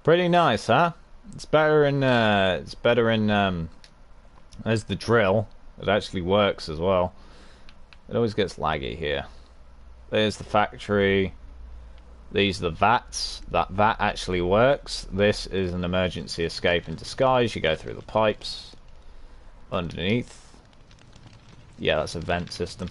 Pretty nice, huh? It's better in there's the drill. It actually works as well. It always gets laggy here. There's the factory. These are the vats. That vat actually works. This is an emergency escape in disguise. You go through the pipes underneath. Yeah, that's a vent system.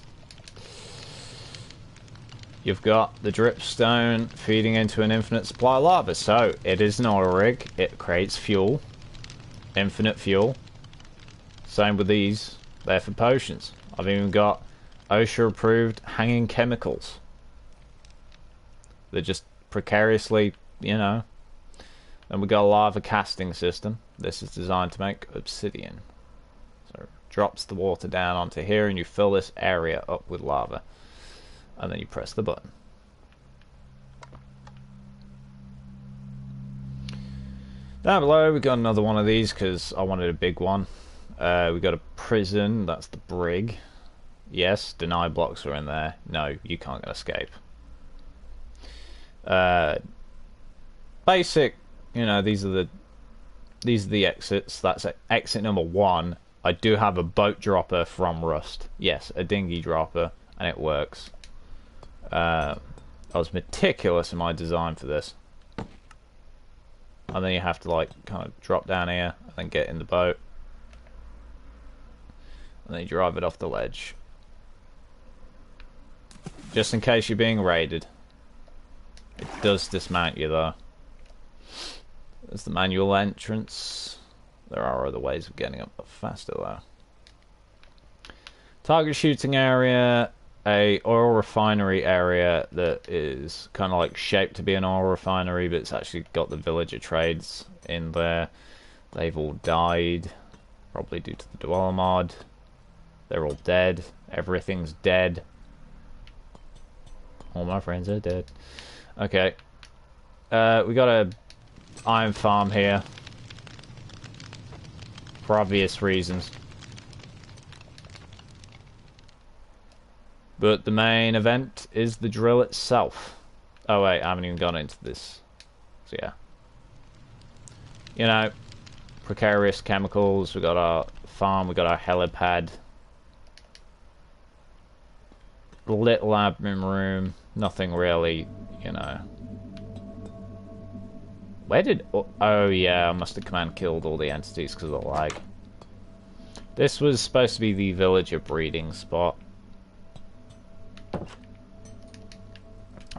You've got the dripstone feeding into an infinite supply of lava. So, it is not a rig. It creates fuel. Infinite fuel. Same with these. They're for potions. I've even got OSHA approved hanging chemicals. They're just precariously, you know. Then we got a lava casting system. This is designed to make obsidian. So it drops the water down onto here and you fill this area up with lava. And then you press the button. Down below we got another one of these because I wanted a big one. We got a prison, that's the brig. Yes, deny blocks are in there. No, you can't escape. Basic, you know, these are the exits. That's exit number 1. I do have a boat dropper from Rust. Yes, a dinghy dropper, and it works. I was meticulous in my design for this. And then you have to like kind of drop down here and then get in the boat. And then you drive it off the ledge. Just in case you're being raided. It does dismount you though. There's the manual entrance. There are other ways of getting up faster though. Target shooting area. A oil refinery area that is kind of like shaped to be an oil refinery, but it's actually got the villager trades in there. They've all died, probably due to the dweller mod. They're all dead. Everything's dead. All my friends are dead. Okay. We got a iron farm here. For obvious reasons. But the main event is the drill itself. Oh wait, I haven't even gone into this. So yeah. You know, precarious chemicals, we got our farm, we got our helipad. Little admin room, nothing really, you know. Where did... Oh yeah, I must have command killed all the entities because of the lag. This was supposed to be the villager breeding spot.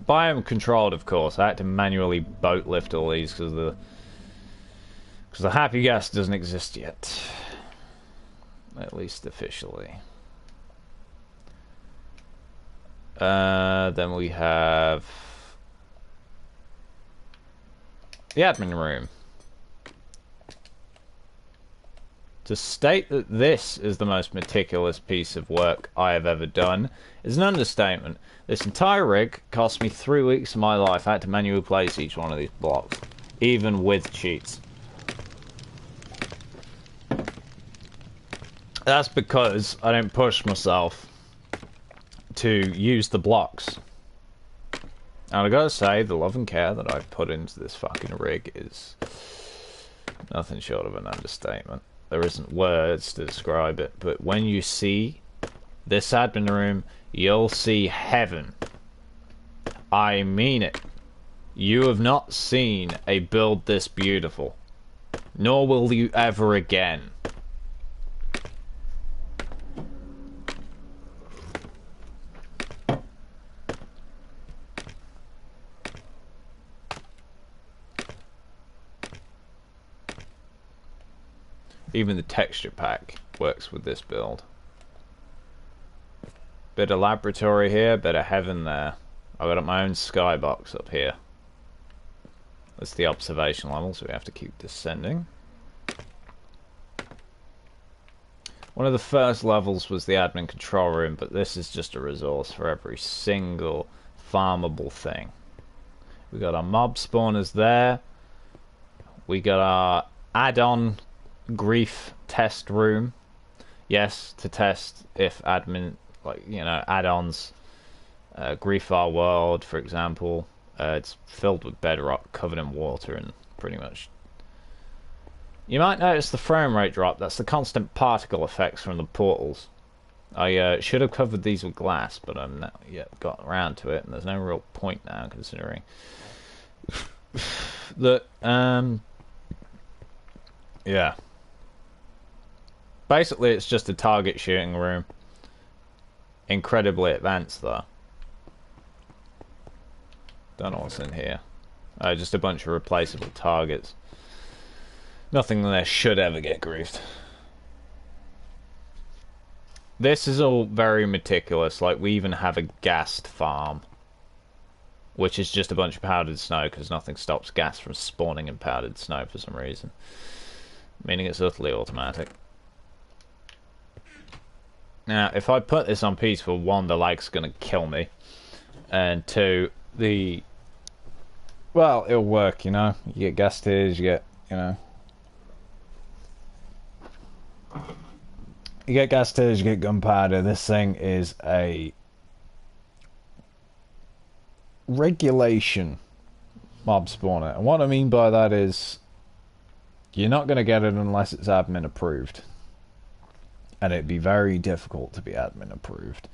Biome controlled, of course. I had to manually boat lift all these because the happy gas doesn't exist yet, at least officially. Then we have the admin room. To state that this is the most meticulous piece of work I have ever done is an understatement. This entire rig cost me 3 weeks of my life. I had to manually place each one of these blocks, even with cheats. That's because I don't push myself to use the blocks. And I gotta say, the love and care that I've put into this fucking rig is nothing short of an understatement. There isn't words to describe it, but when you see this admin room, you'll see heaven. I mean it. You have not seen a build this beautiful, nor will you ever again. Even the texture pack works with this build. Bit of laboratory here, bit of heaven there. I've got my own skybox up here. That's the observation level, so we have to keep descending. One of the first levels was the admin control room, but this is just a resource for every single farmable thing. We got our mob spawners there. We got our add-on grief test room. Yes, to test if admin, like, you know, add-ons. Grief Our World, for example. It's filled with bedrock, covered in water, and pretty much You might notice the frame rate drop. That's the constant particle effects from the portals. I should have covered these with glass, but I'm not yet got around to it, and there's no real point now, considering that, yeah. Basically, it's just a target shooting room. Incredibly advanced, though. Don't know what's in here. Just a bunch of replaceable targets. Nothing there should ever get griefed. This is all very meticulous. Like, we even have a gassed farm, which is just a bunch of powdered snow, because nothing stops gas from spawning in powdered snow for some reason. Meaning it's utterly automatic. Now, if I put this on peaceful, one, the lag's going to kill me. And two, well, it'll work, you know. You get gas tiers, you get, you know. You get gas tiers, you get gunpowder. This thing is a regulation mob spawner. And what I mean by that is you're not going to get it unless it's admin approved. And it'd be very difficult to be admin approved.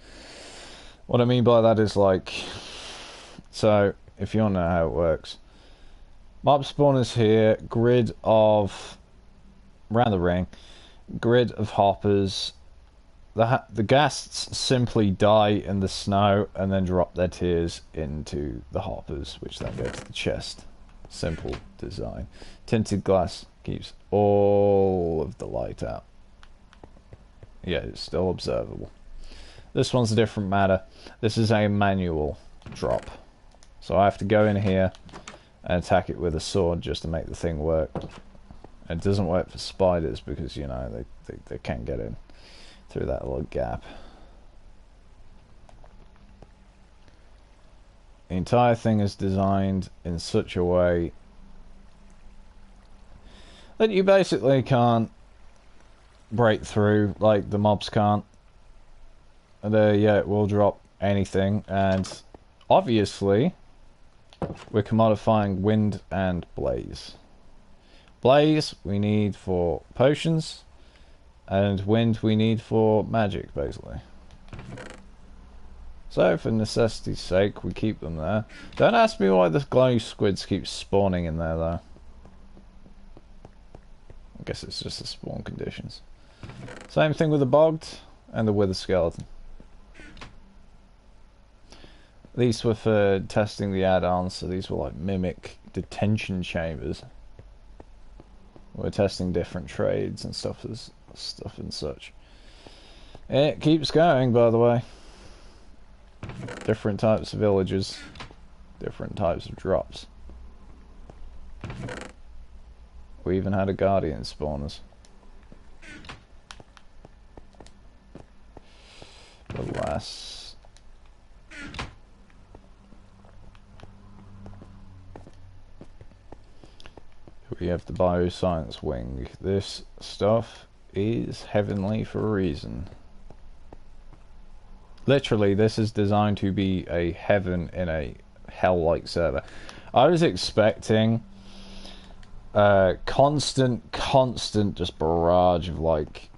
What I mean by that is, like, so if you want to know how it works, mob spawners here, grid of, around the ring, grid of hoppers. The ghasts simply die in the snow and then drop their tiers into the hoppers, which then go to the chest. Simple design. Tinted glass keeps all of the light out. Yeah, it's still observable. This one's a different matter. This is a manual drop. So I have to go in here and attack it with a sword just to make the thing work. It doesn't work for spiders because, you know, they can't get in through that little gap. The entire thing is designed in such a way that you basically can't break through, like the mobs can't. And yeah, it will drop anything, and obviously we're commodifying wind and blaze. Blaze we need for potions, and wind we need for magic, basically. So for necessity's sake, we keep them there. Don't ask me why the glow squids keep spawning in there, though. I guess it's just the spawn conditions. Same thing with the bogged and the wither skeleton. These were for testing the add-ons, so these were like mimic detention chambers. We're testing different trades and stuff and such. It keeps going, by the way. Different types of villages, different types of drops. We even had a guardian spawners. Alas. We have the bioscience wing. This stuff is heavenly for a reason. Literally, this is designed to be a heaven in a hell-like server. I was expecting constant just barrage of like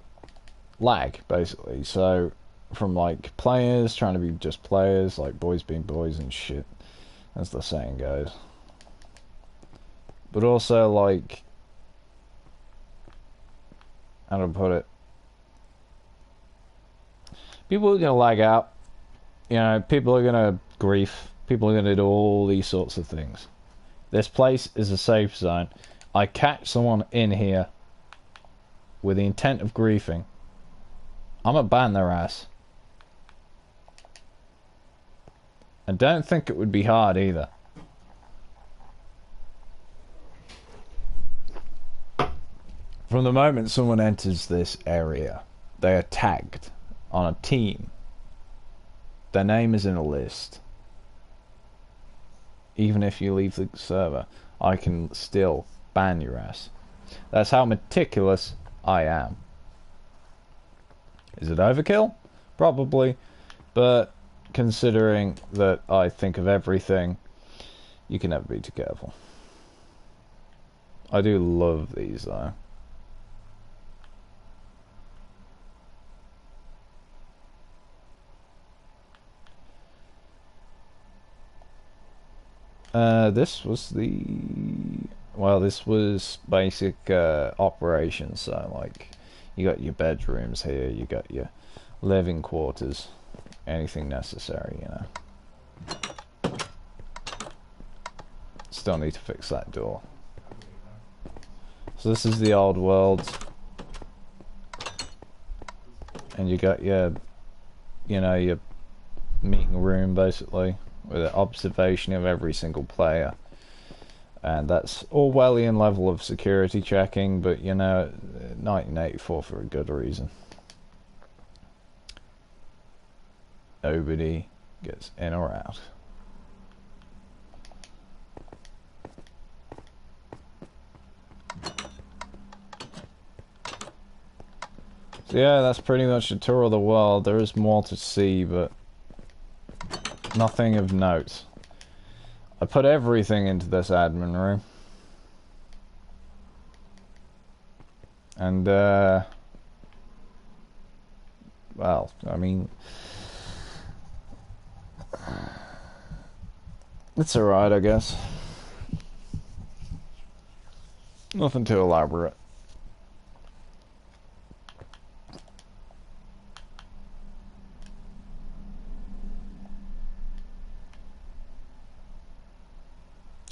lag, basically. So from like players trying to be just players, like boys being boys and shit, as the saying goes. But also, like, how do I put it? People are gonna lag out. You know, people are gonna grief. People are gonna do all these sorts of things. This place is a safe zone. I catch someone in here with the intent of griefing, I'm gonna ban their ass. And don't think it would be hard either. From the moment someone enters this area, they are tagged on a team. Their name is in a list. Even if you leave the server, I can still ban your ass. That's how meticulous I am. Is it overkill? Probably. But considering that I think of everything, you can never be too careful. I do love these though. This was the... Well, this was basic operations, so like you got your bedrooms here, you got your living quarters, anything necessary, you know. Still need to fix that door. So this is the old world, and you got your, you know, your meeting room basically with an observation of every single player. And that's Orwellian level of security checking, but you know, 1984 for a good reason. Nobody gets in or out. So yeah, that's pretty much a tour of the world. There is more to see, but nothing of note. I put everything into this admin room. And, well, I mean, it's alright, I guess. Nothing too elaborate.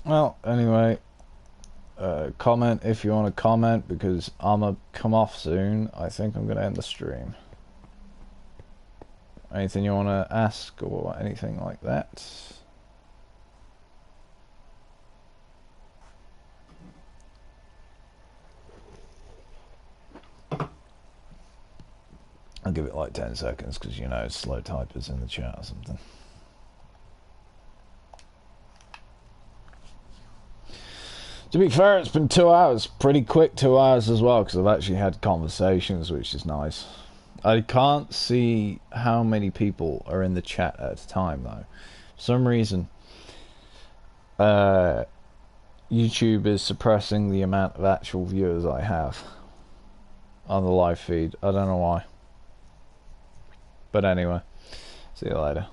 Well, anyway, comment if you want to comment, because I'm gonna come off soon. I think I'm gonna end the stream. Anything you want to ask or anything like that? I'll give it like 10 seconds, because you know, slow typers in the chat or something. To be fair, it's been 2 hours. Pretty quick 2 hours as well, because I've actually had conversations, which is nice. I can't see how many people are in the chat at a time, though. For some reason, YouTube is suppressing the amount of actual viewers I have on the live feed. I don't know why. But anyway, see you later.